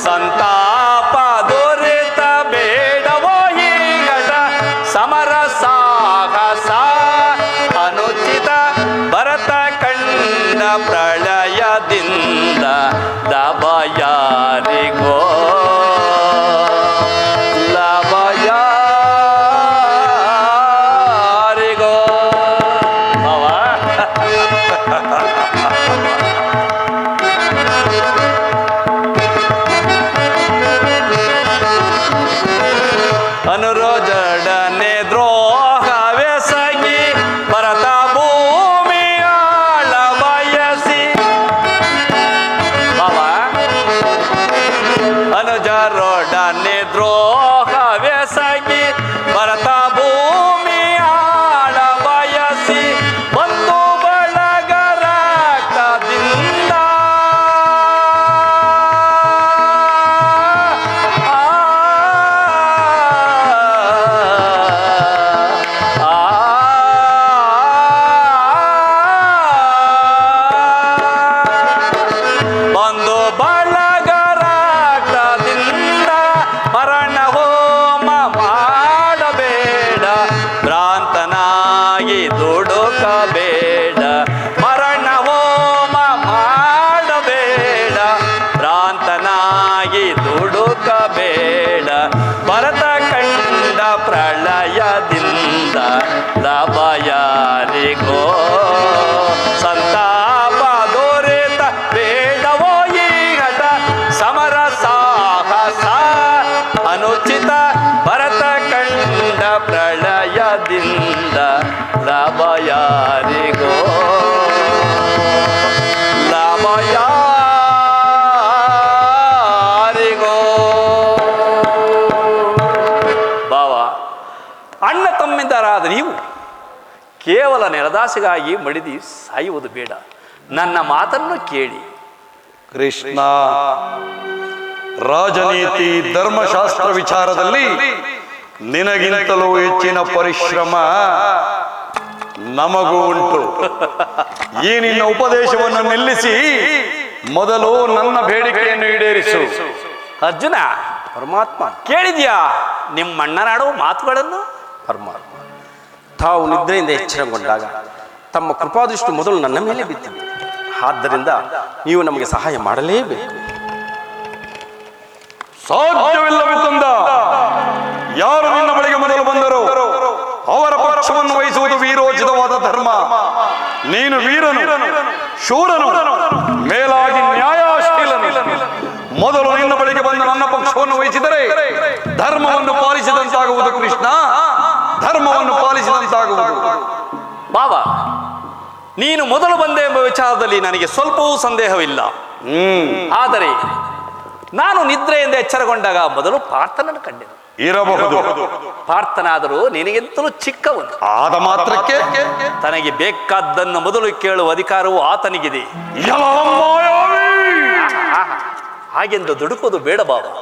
ಸಂತಾಪ ದೊರೆತ ಬೇಡವೋ ಹೀಗಟ ಸಮರ ಸಾಹಸ ಅನುಚಿತ. ಭರತ ಕಂಡ ಪ್ರಳಯದಿಂದ ಲಾಭ ಯಾರಿಗೋ, ಲಾಭ ಯಾರಿಗೋ. ಅನುರೋಜಡನೆ ದ್ರೋಹವೆಸಗಿ ಭರತ ಭೂಮಿ ಆಳ ಬಯಸಿ. ಅನುಜರೊಡನೆ ದ್ರೋಹವೆಸಗಿ ಭರತ ಭೂಮಿ ಆಳ ಬಯಸಿ. ಬಂಧು ಬಳಗರ ರಕ್ತದಿಂದ ಬಂಧು ಬಳಗರ ರಕ್ತದಿಂದ ಮರಣ ಹೋಮ ಮಾಡಬೇಡ, ಭ್ರಾಂತನಾಗಿ ದುಡುಕಬೇಡ. ಮರಣ ಹೋಮ ಮಾಡಬೇಡ, ಭ್ರಾಂತನಾಗಿ ದುಡುಕಬೇಡ. ಭರತ ಕಂಡ ಪ್ರಳಯದಿಂದ ಲಾಭ ಯಾರಿಗೋ, ಸಂತಾಪ ದೊರೆತ ಬೇಡವೋ ಈಗಟ ಸಮರ ಸಾಹಸ ಅನುಚಿತ. ಭರತ ಕಂಡ ಪ್ರಳಯದಿಂದ ಲಾಭ ಯಾರಿಗೋ, ಲಾಭ ಯಾರಿಗೋ. ಭಾವ, ಅಣ್ಣ ತಮ್ಮಿಂದರಾದ ನೀವು ಕೇವಲ ನೆಲದಾಸೆಗಾಗಿ ಮಡಿದಿ ಸಾಯುವುದು ಬೇಡ. ನನ್ನ ಮಾತನ್ನು ಕೇಳಿ. ಕೃಷ್ಣ, ರಾಜನೀತಿ ಧರ್ಮಶಾಸ್ತ್ರ ವಿಚಾರದಲ್ಲಿ ನಿನಗಿಂತಲೂ ಹೆಚ್ಚಿನ ಪರಿಶ್ರಮ ನಮಗೂ ಉಂಟು. ಈ ನಿನ್ನ ಉಪದೇಶವನ್ನು ನಿಲ್ಲಿಸಿ ಮೊದಲು ನನ್ನ ಬೇಡಿಕೆಯನ್ನು ಈಡೇರಿಸು. ಅರ್ಜುನ, ಪರಮಾತ್ಮ ಕೇಳಿದ್ಯಾ ನಿಮ್ಮಣ್ಣನಾಡುವ ಮಾತುಗಳನ್ನು? ಪರಮಾತ್ಮ ತಾವು ನಿದ್ರೆಯಿಂದ ಎಚ್ಚರಗೊಂಡಾಗ ತಮ್ಮ ಕೃಪಾದೃಷ್ಟಿ ಮೊದಲು ನನ್ನ ಮೇಲೆ ಬಿದ್ದಿದೆ. ಆದ್ದರಿಂದ ನೀವು ನಮಗೆ ಸಹಾಯ ಮಾಡಲೇಬೇಕು. ಸಾಧ್ಯವಿಲ್ಲವೆಂದ ಯಾರು ನಿನ್ನ ಬಳಿಗೆ ಮೊದಲು ಬಂದರು ಅವರ ಪಕ್ಷವನ್ನು ವಹಿಸುವುದು ವೀರೋಚಿತವಾದ ಧರ್ಮ. ನೀನು ವೀರನು, ಶೂರನು, ಮೇಲಾಗಿ ನ್ಯಾಯಶೀಲನು. ಮೊದಲು ನಿನ್ನ ಬಳಿಗೆ ಬಂದು ನನ್ನ ಪಕ್ಷವನ್ನು ವಹಿಸಿದರೆ ಧರ್ಮವನ್ನು ಪಾಲಿಸಿದಂತಾಗುವುದು ಕೃಷ್ಣ, ಧರ್ಮವನ್ನು ಪಾಲಿಸಿದಂತಾಗುವುದು. ಬಾಬಾ, ನೀನು ಮೊದಲು ಬಂದೆ ಎಂಬ ವಿಚಾರದಲ್ಲಿ ನನಗೆ ಸ್ವಲ್ಪವೂ ಸಂದೇಹವಿಲ್ಲ. ಆದರೆ ನಾನು ನಿದ್ರೆಯಿಂದ ಎಚ್ಚರಗೊಂಡಾಗ ಮೊದಲು ಪಾರ್ಥನನ್ನು ಕಂಡೆನು. ಇರಬಹುದು, ಪಾರ್ಥನಾದರೂ ನಿನಗೆಂತಲೂ ಚಿಕ್ಕವನು. ಆದ ಮಾತ್ರಕ್ಕೆ ತನಗೆ ಬೇಕಾದ್ದನ್ನು ಮೊದಲು ಕೇಳುವ ಅಧಿಕಾರವು ಆತನಿಗಿದೆ. ಹಾಗೆಂದು ದುಡುಕುವುದು ಬೇಡ ಬಾಬಾ.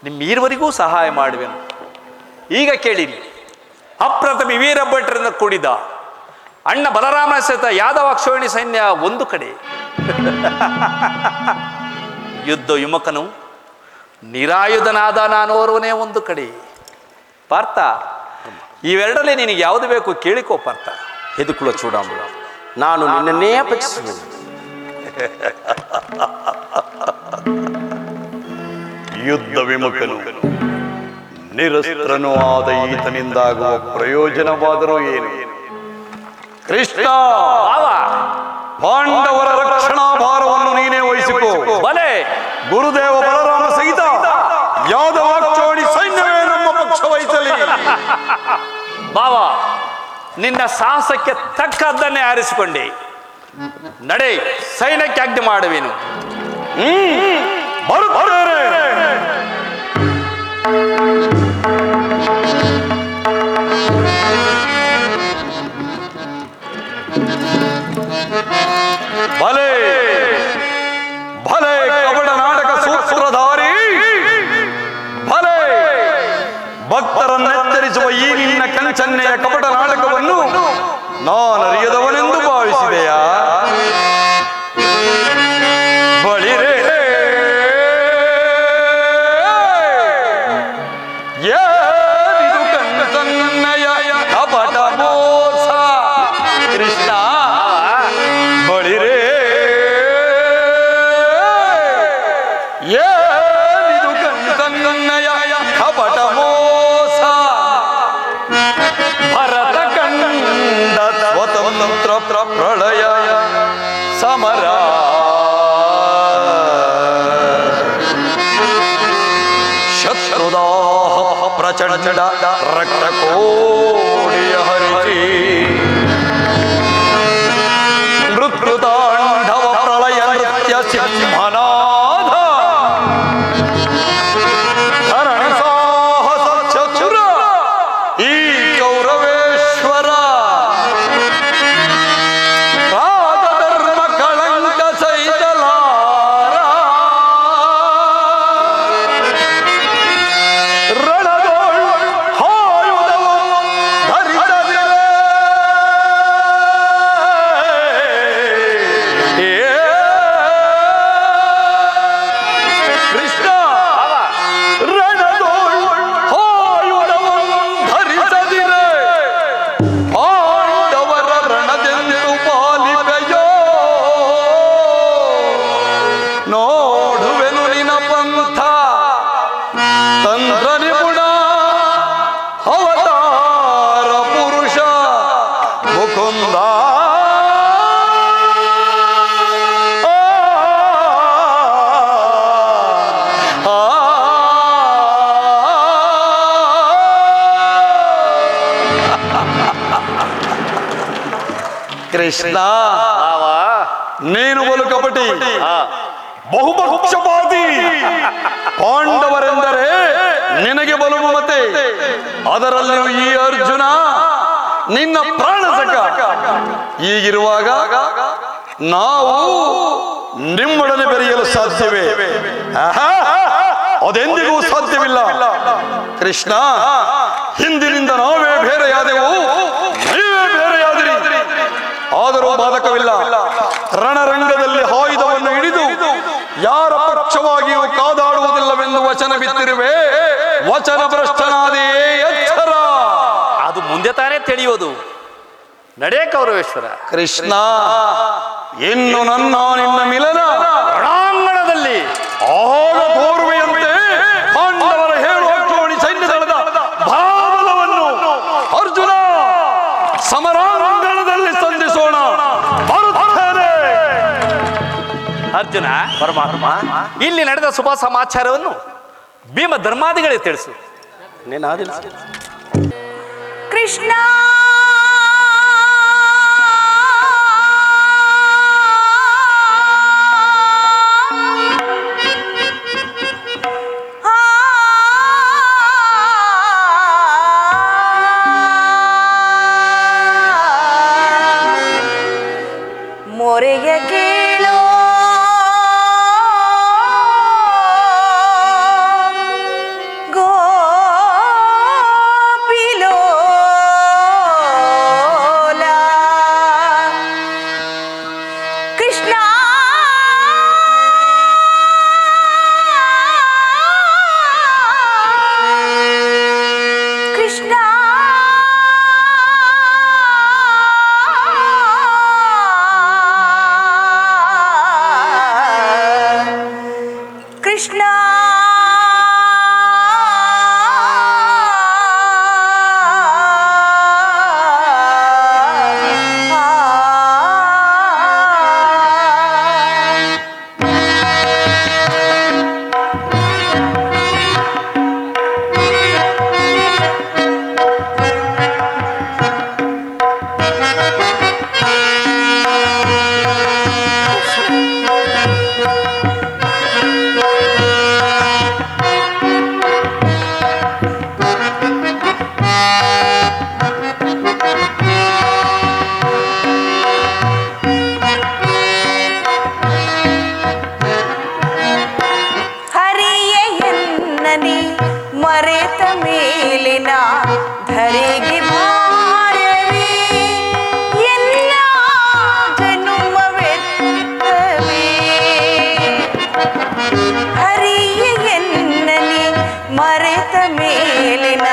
ನಿಮ್ಮೀರುವರಿಗೂ ಸಹಾಯ ಮಾಡುವೆನು. ಈಗ ಕೇಳಿರಿ, ಅಪ್ರಥಮಿ ವೀರಭಟ್ರಿಂದ ಕೂಡಿದ ಅಣ್ಣ ಬಲರಾಮನ ಸಹಿತ ಯಾದವ ಅಕ್ಷೋಹಿಣಿ ಸೈನ್ಯ ಒಂದು ಕಡೆ, ಯುದ್ಧ ವಿಮುಖನು ನಿರಾಯುಧನಾದ ನಾನೋರ್ವನೇ ಒಂದು ಕಡೆ. ಪಾರ್ಥ, ಇವೆರಡರಲ್ಲಿ ನಿನಗೆ ಯಾವುದು ಬೇಕು ಕೇಳಿಕೋ ಪಾರ್ಥ. ಹೆದುಕುಳ ಚೂಡಾಂಬುಳ, ನಾನು ನಿನ್ನನ್ನೇ ಅಪೇಕ್ಷಿಸುವೆನು. ಯುದ್ಧ ವಿಮುಖನು ನಿರಸ್ತ್ರನೂ ಆದ ಈತನಿಂದಾಗುವ ಪ್ರಯೋಜನವಾದರೂ ಏನು? ಕೃಷ್ಣ, ಪಾಂಡವರ ರಕ್ಷಣಾ ಭಾರವನ್ನು ನೀನೇ ವಹಿಸಿಕೋ. ಬಲೆ ಗುರುದೇವ ಬಲರಾಮ ಸಹಿತ ಯಾದವಾಕ್ಷೋಣಿ ಸೈನ್ಯವೇ ನಮ್ಮ ಪಕ್ಷ ವಹಿಸಲಿ. ಬಾವಾ, ನಿನ್ನ ಸಾಹಸಕ್ಕೆ ತಕ್ಕದ್ದನ್ನೇ ಆರಿಸಿಕೊಂಡೆ. ನಡೆ, ಸೈನ್ಯಕ್ಕೆ ಆಜ್ಞೆ ಮಾಡುವೆನು. ಬರುತ್ತೇನೆ. ಭಲೆ ಭಲೆ ಕಪಟ ನಾಟಕ ಸೂತ್ರಧಾರಿ, ಭಲೆ ಭಕ್ತರನ್ನೆಚ್ಚರಿಸುವ ಈ ನಿನ್ನ ಕಂಚನ್ನೆಯ ಕಪಟ ನಾಟಕವನ್ನು ನಾನರಿಯದವನೆಂದು ಭಾವಿಸಿದೆಯಾ? ಬಳಿರೇ ಏನಿದು ಕಂಚನ್ನಯ ಕಪಟ ಮೋಸ? ಕೃಷ್ಣ, ಬಳಿರೇ ಏನಿದು ಕಂಚನ್ನಯ ಕಪಟ ಮೋಸ? ಭರತ ಕಂಡ ಸ್ವತಂತ್ರ ಪ್ರಳಯ ಸಮರ, ಶತ್ರುದಾಹ ಪ್ರಚಂಡ ರಕ್ತ ಕೋಡಿಯ ಹರಿಸಿ, ಮೃತ್ಯುತಾಂಡವ ಪ್ರಳಯ ನೃತ್ಯ ಸಿಂಹನಾದ, ಧರಣ ಸಾಹಸ ಚತುರ ಈ ಕೌರವೇಶ್ವರ, ರಾಜಧರ್ಮ ಕಳಂಕ ಸೈತಲಾರ, ರಣದೋಳು ಆಯುಧವ ಧರಿಸದಿರೆ. ಕೃಷ್ಣ, ರಣದೋಳು ಆಯುಧವ ಧರಿಸದಿರೆ ಪಾಂಡವರ ರಣದೆಂದು ಪಾಲಿಪೆಯೋ. ನೋಡುವೆನು ನಿನ ಪಂಥ ತಂತ್ರ ನಿಪುಣ, ಅವತಾರ ಪುರುಷ ಮುಕುಂದ. ಕೃಷ್ಣ, ನೀನು ಬಲು ಕಪಟಿ, ಬಹುಪಕ್ಷಪಾತಿ. ಪಾಂಡವರೆಂದರೆ ನಿನಗೆ ಬಲು ಮಮತೆ, ಅದರಲ್ಲಿಯೂ ಈ ಅರ್ಜುನ ನಿನ್ನ ಪ್ರಾಣಸಖ. ಹೀಗಿರುವಾಗ ನಾವು ನಿಮ್ಮೊಡನೆ ಬೆರೆಯಲು ಸಾಧ್ಯವೇ? ಅದೆಂದಿಗೂ ಸಾಧ್ಯವಿಲ್ಲ. ಕೃಷ್ಣ, ಹಿಂದಿನಿಂದ ನಾವೇ ಬೇರೆಯಾದೆವು, ನೀವೇ ಬೇರೆಯಾದಿರಿ. ಆದರೂ ಬಾಧಕವಿಲ್ಲ. ರಣರಂಗದಲ್ಲಿ ಆಯುಧವನ್ನು ಹಿಡಿದು ಯಾರ ಪಕ್ಷವಾಗಿಯೂ ಕಾದಾಡುವುದಿಲ್ಲವೆಂದು ವಚನ ಬಿತ್ತಿರುವೆ. ವಚನ ಭ್ರಷ್ಟನಾದೆಯೇ ಎಚ್ಚರ. ಅದು ಮುಂದೆ ತಾನೇ ತಿಳಿಯೋದು. ನಡೆ ಕೌರವೇಶ್ವರ. ಕೃಷ್ಣ, ಇನ್ನು ನನ್ನ ನಿನ್ನ ಮಿಲನ ರಣಾಂಗಣದಲ್ಲಿ ಆಗ ತೋರುವೆಯಂತೆ ಪಾಂಡವರ ಹೇಳುವ ಚೋಡಿ ಸೈನ್ಯದಳದ ಬಲಾಬಲವನ್ನು ಅರ್ಜುನ ಸಮರಾಂಗಣದಲ್ಲಿ ಸಂಧಿಸೋಣ. ಬರುತ್ತೇನೆ. ಅರ್ಜುನ, ಪರಮಾತ್ಮ, ಇಲ್ಲಿ ನಡೆದ ಶುಭ ಸಮಾಚಾರವನ್ನು ಭೀಮ ಧರ್ಮಾದಿಗಳಿಗೆ ತಿಳಿಸು. ಕೃಷ್ಣ ಮೊರೆಯ ಕೇಳೋ ಗೋಪಿಲೋಲ ಕೃಷ್ಣ ಕೃಷ್ಣ ಕೃಷ್ಣ ಮರೆತ ಮೇಲಿನ ಧರೆಗೆ ಭಾರವೇ ಎಲ್ಲ ಜನುಮ ವ್ಯರ್ಥವೇ ಹರಿಯ ಎನ್ನಲಿ ಮರೆತ ಮೇಲಿನ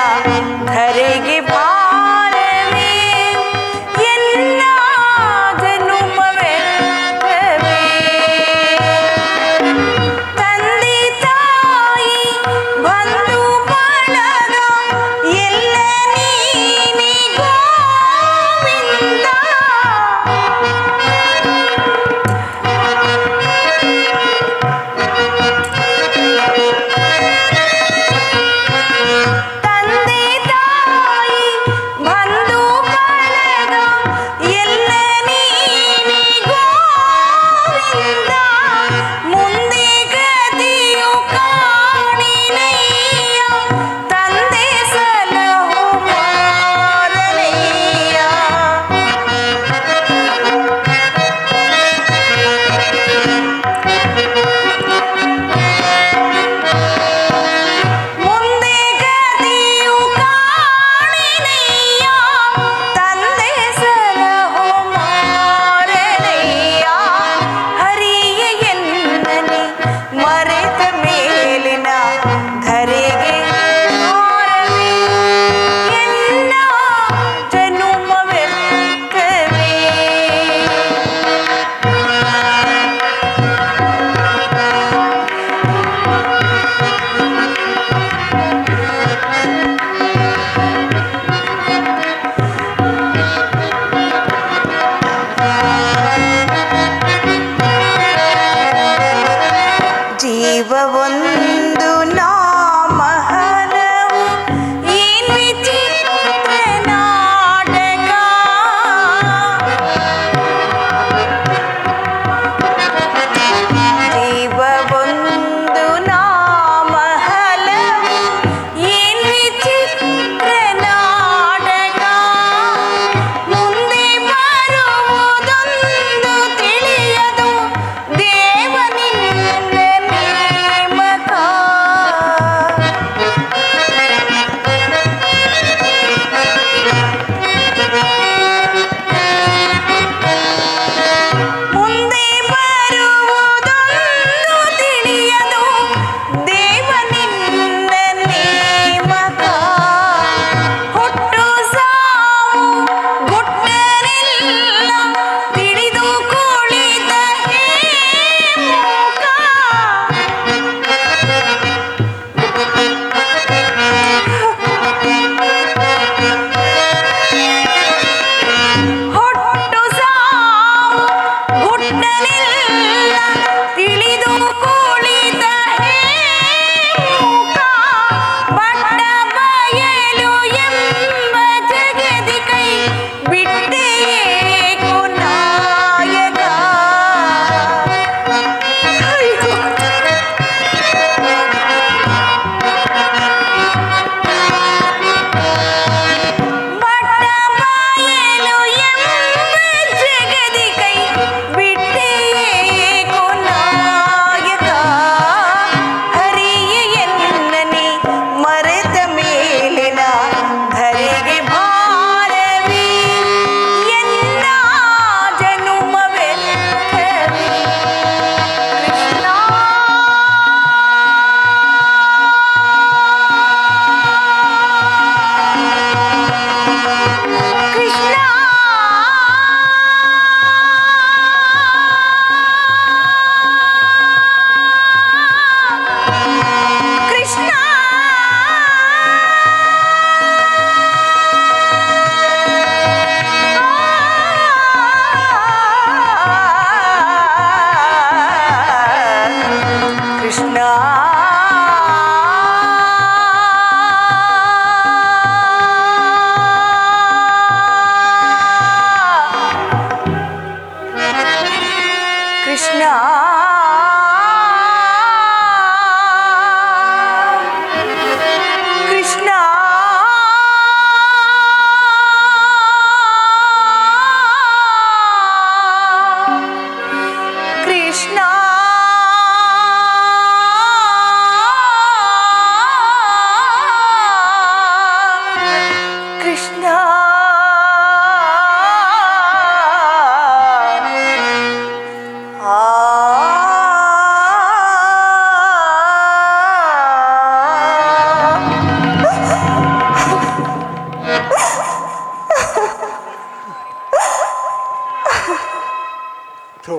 ಧರೆಗೆ ಭಾರವೇ ಎಲ್ಲ ಜನುಮ ವ್ಯರ್ಥವೇ ತಂದೆ ತಾಯಿ ಬಂಧು ಬಳಗ ಎಲ್ಲ ನೀನೇ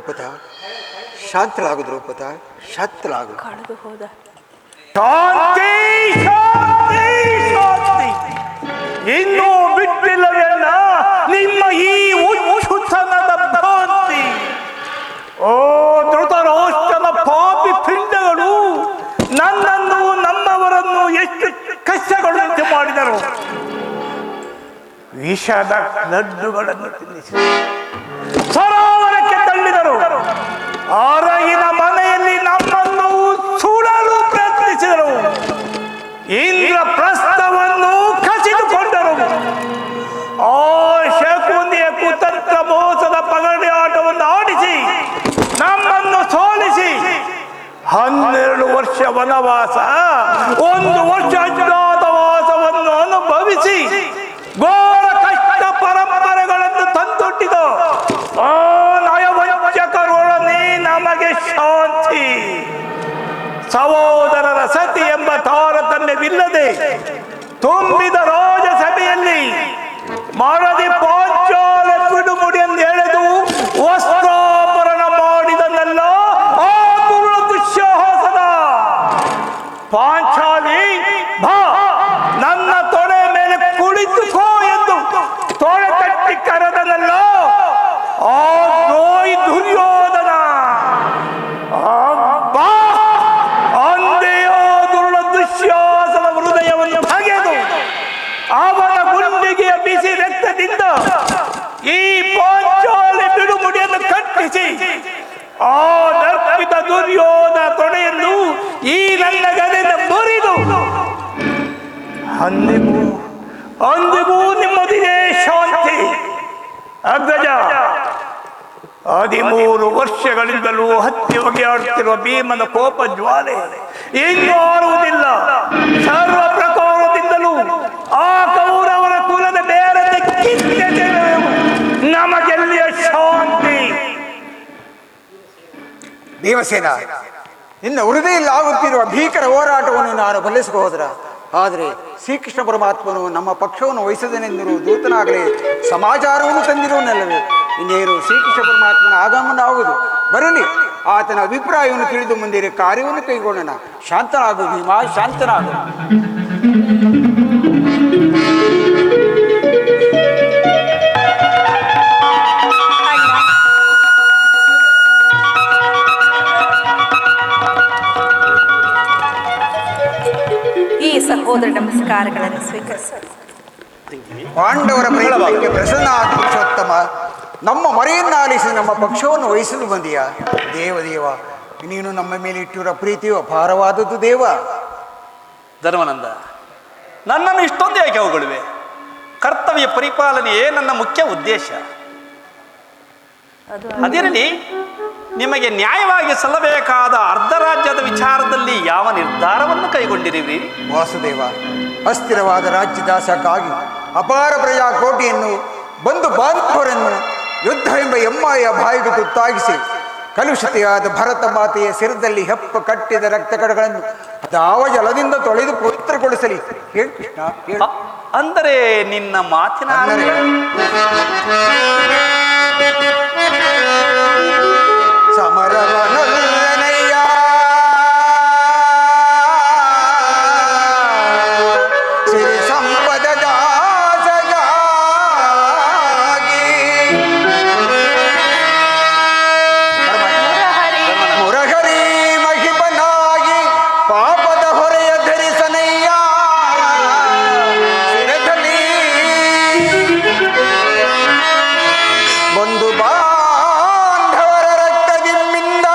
ದ್ರೌಪದ, ಶಾಂತಳಾಗು ದ್ರೌಪದ, ಶಾಂತಳಾಗು. ಕಳೆದು ಹೋದ. ಶಾಂತಿ ಶಾಂತಿ ಶಾಂತಿ. ಇನ್ನೂ ಬಿಟ್ಟಿಲ್ಲವೆಲ್ಲ ನಿಮ್ಮ ಈ ಉಚ್ಚುತನದ ಭ್ರಾಂತಿ. ಓ ಧೃತರಾಷ್ಟ್ರನ ಪಾಪಿ ಪಿಂಡಗಳು ನನ್ನನ್ನು ನಮ್ಮವರನ್ನು ಎಷ್ಟು ಕಷ್ಟಗೊಳ್ಳುವಂತೆ ಮಾಡಿದರು. ವಿಷದ ಲಡ್ಡುಗಳನ್ನು ತಿನ್ನಿಸಿ ಸರೋವರಕ್ಕೆ ತಳ್ಳಿದರು. ಆರಗಿನ ಮನೆಯಲ್ಲಿ ನಮ್ಮನ್ನು ಸುಡಲು ಪ್ರಯತ್ನಿಸಿದರು. ಇಂದ್ರಪ್ರಸ್ಥವನ್ನು ಕಸಿದುಕೊಂಡರು. ಆ ಶಕುನಿಯ ಕುತಂತ್ರ ಮೋಸದ ಪಗಡೆ ಆಟವನ್ನು ಆಡಿಸಿ ನಮ್ಮನ್ನು ಸೋಲಿಸಿ 12 ವರ್ಷ ವನವಾಸ, 1 ವರ್ಷ ಅಜ್ಞಾತವಾಸವನ್ನು ಅನುಭವಿಸಿ ಘೋರ ಕಷ್ಟ ಪರಂಪರೆಗಳನ್ನು ತಂದೊಡ್ಡಿದ ಆ ನಯವಂಚಕರೊಡನೆ ನಮಗೆ ಶಾಂತಿ. ಸಹೋದರರ ಸತಿ ಎಂಬ ತಾರತಮ್ಯವಿಲ್ಲದೆ ತುಂಬಿದ ರಾಜಸಭೆಯಲ್ಲಿ ಮರದಿ ಪಾಂಚಾಲ ಬಿಡುಮುಡಿಯನ್ನು ಎಳೆದು ವಸ್ತ್ರಾಭರಣ ಮಾಡಿದನಲ್ಲ ಆ ದುರುಳ ದುಶ್ಯಾಸನ. ಪಾಂಚಾಲಿ ಬಾ, ನನ್ನ ತೊಡೆ ಮೇಲೆ ಕುಳಿತುಕೋ ಎಂದು ತೊಡೆ ತಟ್ಟಿ ಕರೆದನಲ್ಲ ಆ ದ್ರೋಹಿ ದುರ್ಯೋಧನ. ಬಾ, ಅಂದೆಯೋ ದುರುಳ ದುಶ್ಯಾಸನ ಹೃದಯವನ್ನು ಬಗೆದು ಅವನ ಗುಂಡಿಗೆಯ ಬಿಸಿ ರಕ್ತದಿಂದ ಈ ಪಾಂಚಾಲಿ ಬಿಡುಮುಡಿಯನ್ನು ಕಟ್ಟಿಸಿ ಆ ದರ್ಪಿತ ದುರ್ಯೋಧನ ತೊಡೆಯನ್ನು ಈ ನನ್ನ ಗದೆಯಿಂದ ಮುರಿದು ಅಂದಿಗೂ ನಿಮ್ಮದಿಗೆ ಶಾಂತಿ. ಅಗ್ರಜ, 13 ವರ್ಷಗಳಿಂದಲೂ ಹತ್ತಿ ಹೊಗೆಯಾಡುತ್ತಿರುವ ಭೀಮನ ಕೋಪ ಜ್ವಾಲೆ ಇನ್ನೂ ಆರುವುದಿಲ್ಲ. ಸರ್ವ ಪ್ರಕಾರದಿಂದಲೂ ಆ ಕೌರವರ ಕುಲದ ಬೇರೆ ಕಿತ್ತೆ ನಮಗೆಲ್ಲಿಯ ಶಾಂತಿ. ದೇವಸೇನ, ನಿನ್ನ ಹೃದಯದಲ್ಲಿ ಆಗುತ್ತಿರುವ ಭೀಕರ ಹೋರಾಟವನ್ನು ನಾನು ಬಲ್ಲಿಸಬಹುದ್ರ, ಆದರೆ ಶ್ರೀಕೃಷ್ಣ ಪರಮಾತ್ಮನು ನಮ್ಮ ಪಕ್ಷವನ್ನು ವಹಿಸದನೆಂದಿರುವ ದೂತನಾಗಲೇ ಸಮಾಚಾರವನ್ನು ತಂದಿರುವನಲ್ಲವೇ? ಇನ್ನೇನು ಶ್ರೀಕೃಷ್ಣ ಪರಮಾತ್ಮನ ಆಗಮನ ಆಗುವುದು. ಬರಲಿ, ಆತನ ಅಭಿಪ್ರಾಯವನ್ನು ತಿಳಿದು ಮುಂದೆ ಕಾರ್ಯವನ್ನು ಕೈಗೊಳ್ಳೋಣ. ಶಾಂತನಾಗು ಭೀಮಾ, ಶಾಂತನಾಗು. ಈ ಸಹೋದರ ನಮಸ್ಕಾರಗಳನ್ನು ಸ್ವೀಕರಿಸ. ಪಾಂಡವರ ಪ್ರಯತ್ನಕ್ಕೆ ಪ್ರಸನ್ನ ಆದ ಪುರುಷೋತ್ತಮ, ನಮ್ಮ ಮರೆಯನ್ನು ಆಲಿಸಿ ನಮ್ಮ ಪಕ್ಷವನ್ನು ವಹಿಸಲು ಬಂದೀಯ. ದೇವ, ನೀನು ನಮ್ಮ ಮೇಲೆ ಇಟ್ಟಿರುವ ಪ್ರೀತಿಯು ಅಪಾರವಾದದ್ದು ದೇವ. ಧರ್ಮನಂದ, ನನ್ನನ್ನು ಇಷ್ಟೊಂದು ಯಾಕೆ ಅವುಗಳಿವೆ? ಕರ್ತವ್ಯ ಪರಿಪಾಲನೆಯೇ ನನ್ನ ಮುಖ್ಯ ಉದ್ದೇಶ. ಅದಿರಲಿ, ನಿಮಗೆ ನ್ಯಾಯವಾಗಿ ಸಲ್ಲಬೇಕಾದ ಅರ್ಧ ರಾಜ್ಯದ ವಿಚಾರದಲ್ಲಿ ಯಾವ ನಿರ್ಧಾರವನ್ನು ಕೈಗೊಂಡಿರುವಿರಿ? ವಾಸುದೇವ, ಅಸ್ಥಿರವಾದ ರಾಜ್ಯದಾಸಕ್ಕಾಗಿ ಅಪಾರ ಪ್ರಜಾಕೋಟಿಯನ್ನು ಬಂದು ಬಾಂಧವರನ್ನು ಯುದ್ಧ ಎಂಬ ಎಮ್ಮಾಯ ಬಾಯಿಗೆ ತುತ್ತಾಗಿಸಿ ಕಲುಷಿತೆಯಾದ ಭರತ ಮಾತೆಯ ಸಿರದಲ್ಲಿ ಹೆಪ್ಪ ಕಟ್ಟಿದ ರಕ್ತ ಕಡಗಳನ್ನು ಯಾವ ಜಲದಿಂದ ತೊಳೆದು ಪವಿತ್ರಗೊಳಿಸಲಿ. ಹೇಳು ಕೃಷ್ಣ, ಹೇಳು. ಅಂದರೆ ನಿನ್ನ ಮಾತಿನ ಸಮರವನಲ್ಲನಯ್ಯ ಸಿರಿ ಸಂಪದ ದಾಸಗಾಗಿ ಮುರಹರಿ ಮಹಿಮನಾಗಿ ಪಾಪದ ಹೊರೆಯ ಧರಿಸನಯ್ಯ ಶಿರದಲ್ಲಿ ಒಂದು ಬಾಂಧವರ ರಕ್ತದಿಮ್ಮಿಂದ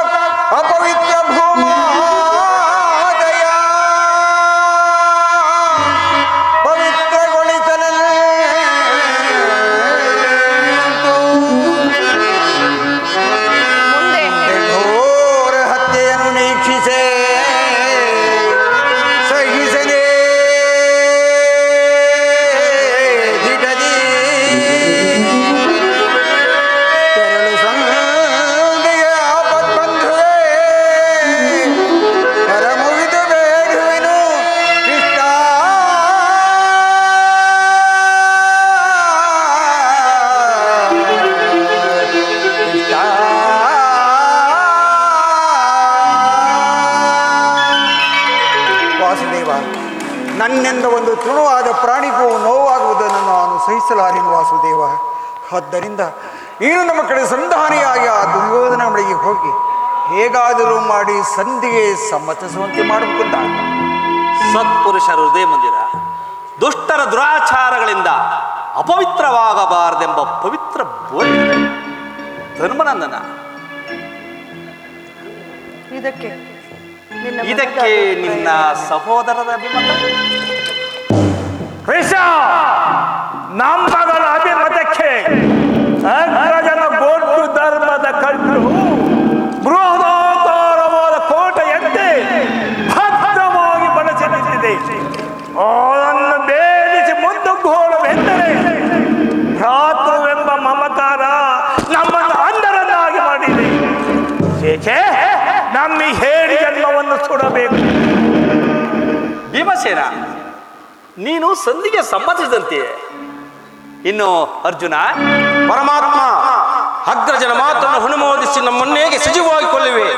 ಅಪವಿತ್ರ ಭೂಮಾದಯ ಪವಿತ್ರಗೊಳಿಸಲಿ. ತೃಣವಾದ ಪ್ರಾಣಿಗೂ ನೋವಾಗುವುದನ್ನು ನಾನು ಸಹಿಸಲಾರೆನು ವಾಸುದೇವ. ಆದ್ದರಿಂದ ನೀನು ನಮ್ಮ ಕಡೆ ಸಂಧಾನಿಯಾಗಿ ಆ ದುರ್ಯೋಧನ ಬಳಿಗೆ ಹೋಗಿ ಹೇಗಾದರೂ ಮಾಡಿ ಸಂಧಿಗೆ ಸಮ್ಮತಿಸುವಂತೆ ಮಾಡಬೇಕಂತ. ಸತ್ಪುರುಷರ ಹೃದಯ ಮಂದಿರ ದುಷ್ಟರ ದುರಾಚಾರಗಳಿಂದ ಅಪವಿತ್ರವಾಗಬಾರದೆಂಬ ಪವಿತ್ರ ಬೋಧನೆ ಧರ್ಮನಂದನ. ಇದಕ್ಕೆ ನಿನ್ನ ಸಹೋದರರ ಅಭಿಮತ? ಕೃಷ್ಣ, ನಮ್ಮಗಳ ಅಭಿಮತಕ್ಕೆ ಅಗ್ರಜನ ಗೋಡು ಧರ್ಮದ ಕಟ್ಟು ಬೃಹದಾಕಾರವಾದ ಕೋಟೆಯಂತೆ ಭದ್ರವಾಗಿ ಬಳಸಿ ನಿಂತಿದೆ. ಅವನನ್ನು ಭೇದಿಸಿ ಮುದ್ದುಗೋಳವೆಂದರೆ ಭ್ರಾತೃವೆಂಬ ಮಮಕಾರ ನಮ್ಮನ್ನು ಅಂಧರನ್ನಾಗಿ ಮಾಡಿದೆ. ಏಕೆ ನಮ್ಮ ಈ ಹೇಳಿ ಜನ್ಮವನ್ನು ಸುಡಬೇಕು? ಭೀಮಸೇನ, ನೀನು ಸಂಧಿಗೆ ಸಮ್ಮತಿಸಿದಂತೆ. ಇನ್ನು ಅರ್ಜುನ, ಪರಮಾತ್ಮ ಅಗ್ರಜನ ಮಾತನ್ನು ಅನುಮೋದಿಸಿ ನಮ್ಮನ್ನೇಗೆ ಸಜೀವವಾಗಿ ಕೊಲ್ಲಿವೆ.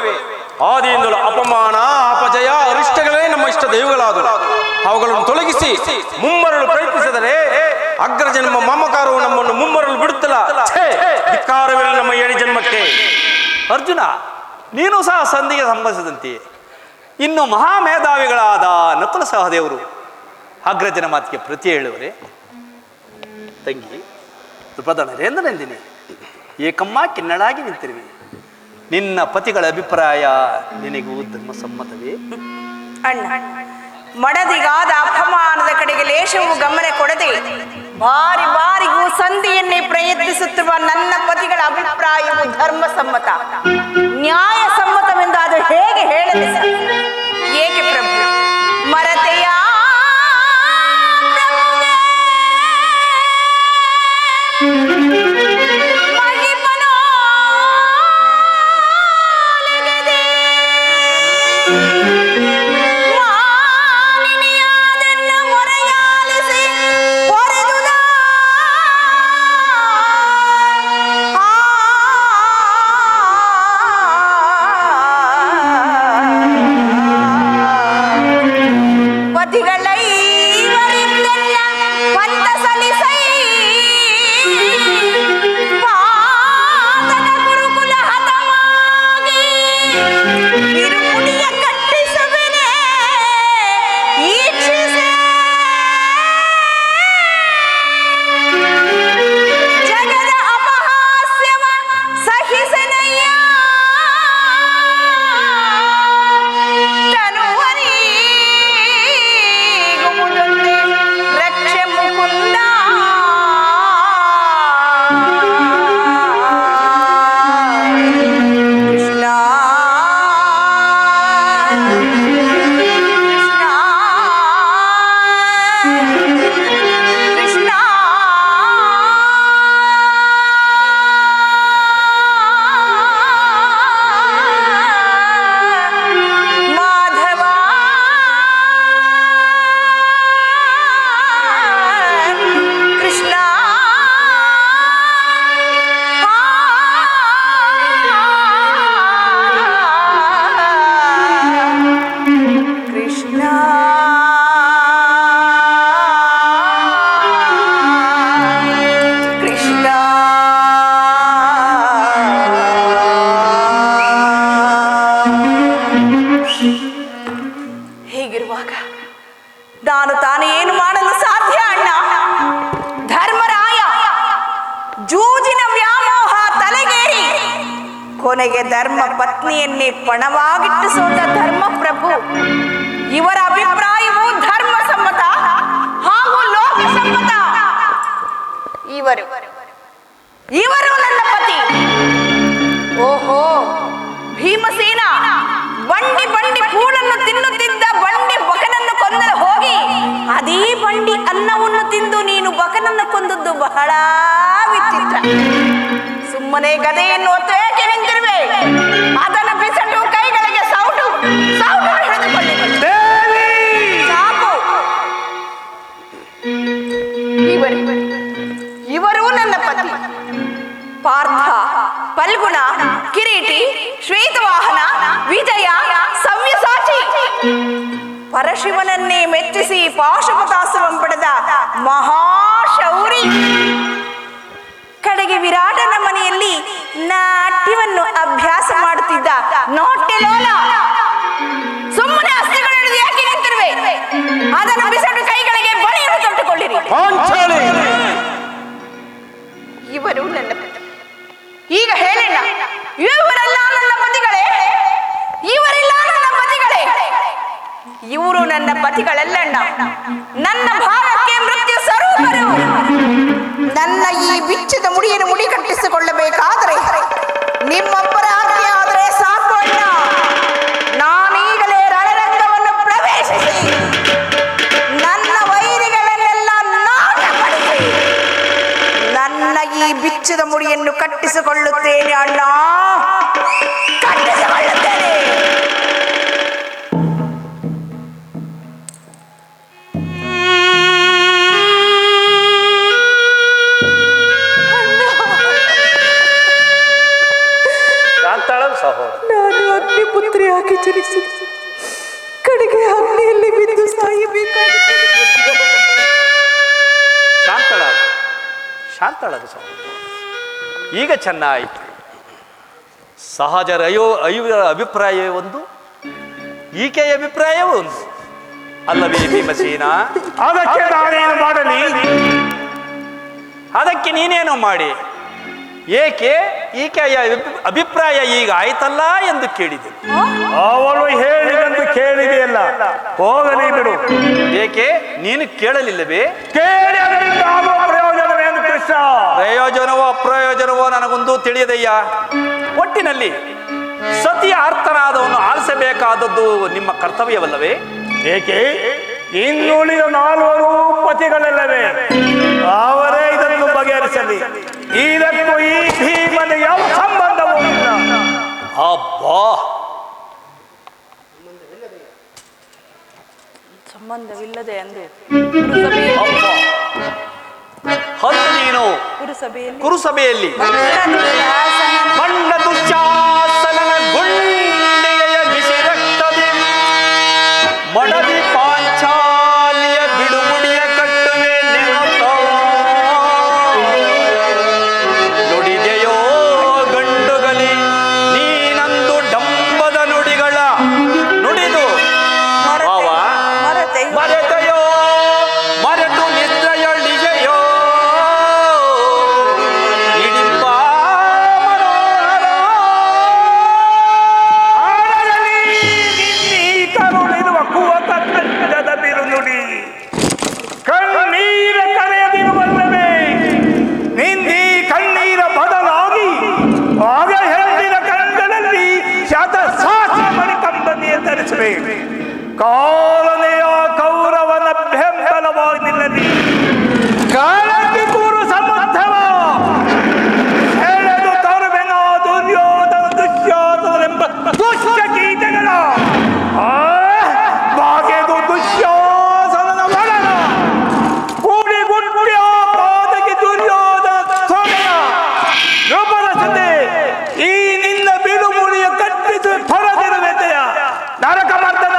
ಆದಿಯಿಂದಲೂ ಅಪಮಾನ, ಅಪಜಯ, ಅರಿಷ್ಟಗಳೇ ನಮ್ಮ ಇಷ್ಟ ದೈವಗಳಾದವು. ಅವುಗಳನ್ನು ತೊಲಗಿಸಿ ಮುಮ್ಮರಲು ಪ್ರಯತ್ನಿಸಿದರೆ ಅಗ್ರಜನ್ಮ ಮಮಕಾರವು ನಮ್ಮನ್ನು ಮುಮ್ಮರಲು ಬಿಡುತ್ತಲ್ಲ. ಧಿಕ್ಕಾರವಿಲ್ಲ ನಮ್ಮ ಏಳಿ ಜನ್ಮಕ್ಕೆ. ಅರ್ಜುನ, ನೀನು ಸಹ ಸಂಧಿಗೆ ಸಂಬಂಧಿಸಿದಂತೆ. ಇನ್ನು ಮಹಾಮೇಧಾವಿಗಳಾದ ನಕುಲ ಸಹದೇವರು ಅಗ್ರಜನ ಮಾತಿಗೆ ಪ್ರತಿ ಹೇಳುವರೆ. ತಂಗಿ ದ್ರುಪದ ನರೇಂದ್ರನೆಂದಿನಿ ಏಕಮ್ಮ ಕಿನ್ನಡಾಗಿ ನಿಂತಿರುವೆ. ನಿನ್ನ ಪತಿಗಳ ಅಭಿಪ್ರಾಯ ನಿನಗೂ ಧರ್ಮಸಮ್ಮತವೇ? ಅಣ್ಣ, ಮಡದಿಗಾದ ಅಪಮಾನದ ಕಡೆಗೆ ಲೇಷವೂ ಗಮನ ಕೊಡದೆ ಬಾರಿ ಬಾರಿಗೂ ಸಂಧಿಯನ್ನೇ ಪ್ರಯತ್ನಿಸುತ್ತಿರುವ ನನ್ನ ಪತಿಗಳ ಅಭಿಪ್ರಾಯವು ಧರ್ಮಸಮ್ಮತ, ನ್ಯಾಯಸಮ್ಮತವೆಂದು ಅದು ಹೇಗೆ ಹೇಳಲಿ? ಏಕೆ ಪ್ರಭು ಮರತೆಯ ನಾನು ತಾನು ಏನು ಮಾಡಲು ಸಾಧ್ಯ ಅಣ್ಣ? ಧರ್ಮರಾಯ ಜೂಜಿನ ವ್ಯಾಮೋಹ ತಲೆಗೇರಿ ಕೊನೆಗೆ ಧರ್ಮ ಪತ್ನಿಯನ್ನೇ ಪಣವಾಗಿಟ್ಟು ಸೋತ ಧರ್ಮ ಪ್ರಭು. ಇವರ ಅಭಿಪ್ರಾಯವು ಧರ್ಮ ಸಮ್ಮತ ಹಾಗೂ ಲೋಕ ಸಮ್ಮತ. ಇವರು ನನ್ನ ಪತಿ. ಓಹೋ, ಭೀಮಸೇನ ಬಂಡಿ ಬಂಡಿ ಕೂಳನ್ನು ತಿನ್ನುತ್ತಿದ್ದ ಬಂಡಿ ಬಕನನ್ನು ಕೊಂದಲು ಹೋಗಿ ಅದೇ ಬಂಡಿ ಅನ್ನವನ್ನು ತಿಂದು ನೀನು ಬಕನನ್ನು ಕೊಂದದ್ದು ಬಹಳ ವಿಚಿತ್ರ. ಸುಮ್ಮನೆ ಗದೆಯನ್ನು ಒತ್ತೇಕೆ ನಿಂತಿರುವೆ? ಅದನ್ನು ಬಿಸಟು ಕೈಗಳಿಗೆ ಸೌಟು ಹಿಡಿದುಕೊಳ್ಳಿ. ಸಾಕು. ಇವರು ನನ್ನ ಪತಿ. ಪಾರ್ಥ, ಫಲ್ಗುಣ, ಕಿರೀಟಿ, ಶ್ವೇತವಾಹನ, ವಿಜಯ, ಸವ್ಯಸಾಚಿ. ಪರಶಿವನನ್ನೇ ಮೆಚ್ಚಿಸಿ ಪಾಶುಪತಾಸ್ತ್ರವನ್ನು ಪಡೆದ ಮಹಾಶೌರಿ. ಕಡೆಗೆ ವಿರಾಟನ ಮನೆಯಲ್ಲಿ ನಾಟ್ಯವನ್ನು ಅಭ್ಯಾಸ ಮಾಡುತ್ತಿದ್ದ ನಾಟ್ಯಲೋಲ. ಸುಮ್ಮನೆ ಅಸ್ತ್ರಗಳು ಹಿಡಿದು ಯಾಕೆ ನಿಂತಿರುವೆ? ಅದನ್ನು ಬಿಸಾಡು, ಕೈಗಳಿಗೆ ಬಳಿಯನ್ನು ತೊಟ್ಟುಕೊಳ್ಳಿರಿ. ಇವರು ನನ್ನ ಈಗ ಹೇಳಣ್ಣ, ಇವರೆಲ್ಲ ನನ್ನ ಪತಿಗಳೇ, ಇವರೆಲ್ಲ ನನ್ನ ಪತಿಗಳೇ. ಇವರು ನನ್ನ ಪತಿಗಳಲ್ಲಣ್ಣ, ನನ್ನ ಭಾಗಕ್ಕೆ ಮೃತ್ಯು ಸ್ವರೂಪರು. ನನ್ನ ಈ ಬಿಚ್ಚಿದ ಮುಡಿಯನ್ನು ಮುಡಿ ಕಟ್ಟಿಸಿಕೊಳ್ಳಬೇಕಾದರೆ ನಿಮ್ಮೊಬ್ಬರ ಆಜ್ಞೆ ಆದರೆ ಸಾಕು ಅಣ್ಣ. ನಾನೀಗಲೇ ರಣರಂಗವನ್ನು ಪ್ರವೇಶಿಸಿ ನನ್ನ ವೈರಿಗಳನ್ನೆಲ್ಲ ನಾಟಪಡಿಸಿ ನನ್ನ ಈ ಬಿಚ್ಚಿದ ಮುಡಿಯನ್ನು ಕಟ್ಟಿಸಿಕೊಳ್ಳುತ್ತೇನೆ ಅಣ್ಣ, ಕಟ್ಟಿಸಿಕೊಳ್ಳುತ್ತೇನೆ. ನಾನು ಅಗ್ನಿಪುತ್ರಿಯಾಗಿ ಜನಿಸಿ ಕಡೆಗೆ ಅಗ್ನಿಯಲ್ಲಿ ಬಿದ್ದು ಸಾಯಬೇಕಾಗುತ್ತದೆ. ಶಾಂತಳಾಗ ಸಹೋದರ, ಈಗ ಚೆನ್ನಾಯಿತು. ಸಹಜರ ಅಭಿಪ್ರಾಯ ಒಂದು, ಈಕೆಯ ಅಭಿಪ್ರಾಯ ಒಂದು ಅಲ್ಲವೇ ಭೀಮಸೇನ? ಅದಕ್ಕೆ ನಾನೇನು ಮಾಡಲಿ? ಅದಕ್ಕೆ ನೀನೇನು ಮಾಡಿ. ಏಕೆ ಈಕೆಯ ಅಭಿಪ್ರಾಯ ಈಗ ಆಯ್ತಲ್ಲ ಎಂದು ಕೇಳಿದೆ. ಅವಳು ಹೇಳಿದಂತೆ ಕೇಳಿದೆಯಲ್ಲ, ಹೋಗಲಿ ಬಿಡು. ಏಕೆ ನೀನು ಕೇಳಲಿಲ್ಲವೇ? ಕೇಳಿ ಅದರಿಂದ ಆಗುವ ಪ್ರಯೋಜನವೇನು ಕೃಷ್ಣ? ಪ್ರಯೋಜನವೋ ಅಪ್ರಯೋಜನವೋ ನನಗೊಂದು ತಿಳಿಯದಯ್ಯ. ಒಟ್ಟಿನಲ್ಲಿ ಸತಿಯ ಆರ್ತನಾದವನ್ನು ಆಲಿಸಬೇಕಾದದ್ದು ನಿಮ್ಮ ಕರ್ತವ್ಯವಲ್ಲವೇ? ಏಕೆ ಇನ್ನುಳಿದ 4 ಪತಿಗಳಲ್ಲವೇ? ಅವರೇ ಇದನ್ನು ಬಗೆಹರಿಸಲಿ. ಇದಕ್ಕೂ ಈ ಭೀಮನ ಯಾವ ಸಂಬಂಧವೂ ಇಲ್ಲ. ಅಬ್ಬಾ, ಸಂಬಂಧವಿಲ್ಲದೆ ಅಂದು ಹತ್ತು ನೀನು ಕುರುಸಭೆಯಲ್ಲಿ ಮಣ್ಣ ದುಶ್ಯಾಸನನ ಗುಂಡಿಗೆಯ ಬಿಸಿ ರಕ್ತದಿ ಮಡದಿ ಪಾಂಚಾಲಿಯ ಬಿಡುಮುಡಿಯ ಕಟ್ಟುವೆ ನೆನಪೋ ನುಡಿದೆಯೋ ಗಂಡುಗಲಿ ನೀನಂದು ಡಂಬದ ನುಡಿಗಳ ನುಡಿದು ಮರೆತೆಯೋ ಮರೆತು ನಿದ್ರೆಯೊಳಿಗೆಯೋ ಇಡಿಪ ಮನೋಹರ ಕರುಳಿರುವ ಕುವತ ಕಟ್ಟದ ಬಿರುನುಡಿ ಕಣ್ಣೀರ ಕರೆಯದಿರುವಲ್ಲವೇ? ನಿಂದಿ ಕಣ್ಣೀರ ಬದಲಾಗಿ ಆಗ ಹೆಣ್ಣಿನ ಕಣ್ಗಳಲ್ಲಿ ಶತ ಸಹಸ್ರ ಮಣಿ ಕಂಬನಿಯ ಧರಿಸುವೆ. ಕಾಲನೆಯ ಕೌರವನ ಬೆಂಬಲವಾಗಿ ನಿಲ್ಲಲಿ. ಕಾಲಕ್ಕೆ ಕೂರು ಸಮರ್ಥವ ಎಳೆದು ತರುವೆನ ದುರ್ಯೋಧನ ದುಶ್ಯಾಸನೆಂಬ ದುಷ್ಟ ಗೀತೆಗಳ ಬಾಗೆದು ದುಶ್ಯಾಸನನ ಒಳನ ಕೂಡಿ ಗುಡ್ಯ ಪಾದಕ್ಕೆ ದುರ್ಯೋಧನ ಸೊನೆಯ ರೂಪರಸತೆ ಈ ನಿನ್ನ ಬಿಡುಮುಡಿಯ ಕಟ್ಟಿಸಿ ಹೊರದಿರುವೆತೆಯ ನರಕ ಮರ್ದನ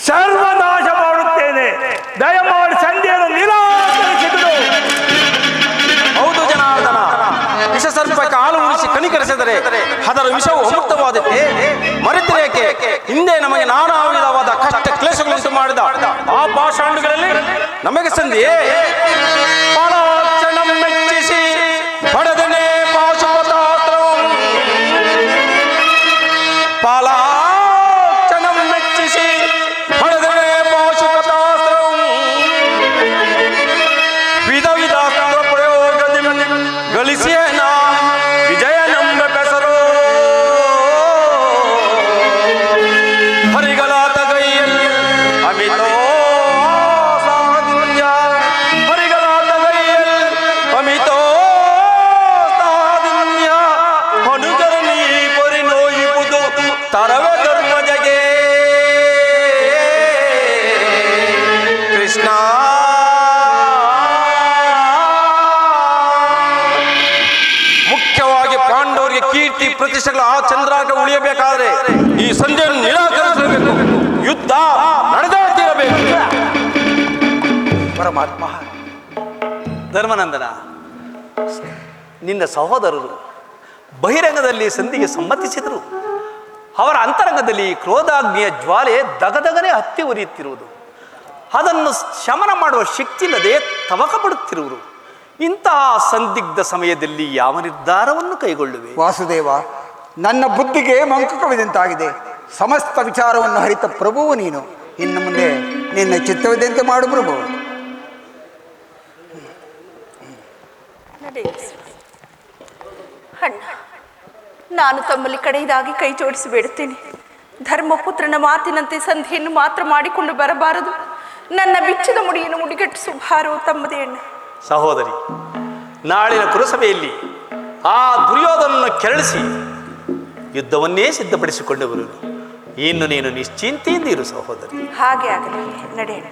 ಸರ್ವನಾಶ ಮಾಡುತ್ತೇನೆ. ದಯಮಾಡಿ ಸಂಧಿಯನ್ನು ನಿರಾಕರಿಸಿಬಿಡು. ಹೌದು ಜನಾರ್ದನ, ವಿಷ ಸರ್ಪಕ್ಕೆ ಹಾಲು ಉಳಿಸಿ ಕನಿಕರಿಸಿದರೆ ಅದರ ವಿಷವು ಅಮೃತವಾದತೆ ಮರೆತಿರೇಕೆ? ಹಿಂದೆ ನಮಗೆ ನಾನಾ ವಿಧವಾದ ಕಷ್ಟ ಕ್ಲೇಶಗಳುಂಟು ಮಾಡಿದ ಆ ಪಾಷಾಂಡುಗಳಲ್ಲಿ ನಮಗೆ ಸಂಧಿಯೇ? ಪಾಲಾಕ್ಷಣಂ ಮೆಚ್ಚಿಸಿ ಪಡೆದನೆ ಪಾಶುಪತಾಸ್ತ್ರಂ. ಪಾಲಾಕ್ಷಣಂ ಮೆಚ್ಚಿಸಿ ಪಡೆದನೆ ಪಾಶುಪತಾಸ್ತ್ರಂ. ವಿಧ ವಿಧ ಪ್ರಯೋಗದಲ್ಲಿ ಗಳಿಸಿಯ ವಿಜಯ ನಂಬ ಬೆಸರು. ಹರಿಗಲಾತ ಗೈಯಲ್ಲಿ ಅಮಿತೋ ಸಾಧಿನ್ಯ. ಹರಿಗಲಾತ ಗೈಯಲ್ಲಿ ಅಮಿತೋ ಸಾಧಿನ್ಯ. ಅನುಗರ ನೀ ಪರಿನೋಯಿಬುದು ತರವೆ ಧರ್ಮಜಗೆ. ಕೃಷ್ಣ ಮುಖ್ಯವಾಗಿ ಪಾಂಡವರಿಗೆ ಕೀರ್ತಿ ಪ್ರತಿಷ್ಠೆಗಳು ಆ ಚಂದ್ರಾಗ ಉಳಿಯಬೇಕಾದ್ರೆ ಈ ಸಂಧಿಯನ್ನು ನಿರಾಕರಿಸಬೇಕು. ಯುದ್ಧ ನಡೆದೇ ತೀರಬೇಕು. ಪರಮಾತ್ಮ, ಧರ್ಮನಂದನ, ನಿನ್ನ ಸಹೋದರರು ಬಹಿರಂಗದಲ್ಲಿ ಸಂಧಿಗೆ ಸಮ್ಮತಿಸಿದರು. ಅವರ ಅಂತರಂಗದಲ್ಲಿ ಕ್ರೋಧಾಗ್ನಿಯ ಜ್ವಾಲೆ ದಗದಗನೆ ಹತ್ತಿ ಉರಿಯುತ್ತಿರುವುದು. ಅದನ್ನು ಶಮನ ಮಾಡುವ ಶಕ್ತಿ ಇಲ್ಲದೆ ತವಕ ಪಡುತ್ತಿರುವರು. ಇಂತಹ ಸಂದಿಗ್ಧ ಸಮಯದಲ್ಲಿ ಯಾವ ನಿರ್ಧಾರವನ್ನು ಕೈಗೊಳ್ಳುವೆ? ವಾಸುದೇವ, ನನ್ನ ಬುದ್ಧಿಗೆ ಮಂಕುಕವಿದಂತಾಗಿದೆ. ಸಮಸ್ತ ವಿಚಾರವನ್ನು ಹರಿತ ಪ್ರಭುವು ನೀನು. ಇನ್ನು ಮುಂದೆ ನಿನ್ನ ಚಿತ್ತವಿದ್ದಂತೆ ಮಾಡು ಪ್ರಭು. ಅಣ್ಣ, ನಾನು ತಮ್ಮಲ್ಲಿ ಕಡೆಯದಾಗಿ ಕೈ ಜೋಡಿಸಿ ಬೇಡುತ್ತೇನೆ. ಧರ್ಮಪುತ್ರನ ಮಾತಿನಂತೆ ಸಂಧಿಯನ್ನು ಮಾತ್ರ ಮಾಡಿಕೊಂಡು ಬರಬಾರದು. ನನ್ನ ಬಿಚ್ಚದ ಮುಡಿಯನ್ನು ಮುಡಿಗಟ್ಟಿಸು ಭಾರೋ ತಮ್ಮದೇ ಅಣ್ಣ. ಸಹೋದರಿ, ನಾಳಿನ ಕುರುಸಭೆಯಲ್ಲಿ ಆ ದುರ್ಯೋಧನನ್ನು ಕೆರಳಿಸಿ ಯುದ್ಧವನ್ನೇ ಸಿದ್ಧಪಡಿಸಿಕೊಂಡು ಬರುವುದು. ಇನ್ನು ನೀನು ನಿಶ್ಚಿಂತೆಯಿಂದ ಇರು ಸಹೋದರಿ. ಹಾಗೆ ಆಗಲಿ, ನಡೆಯೋಣ.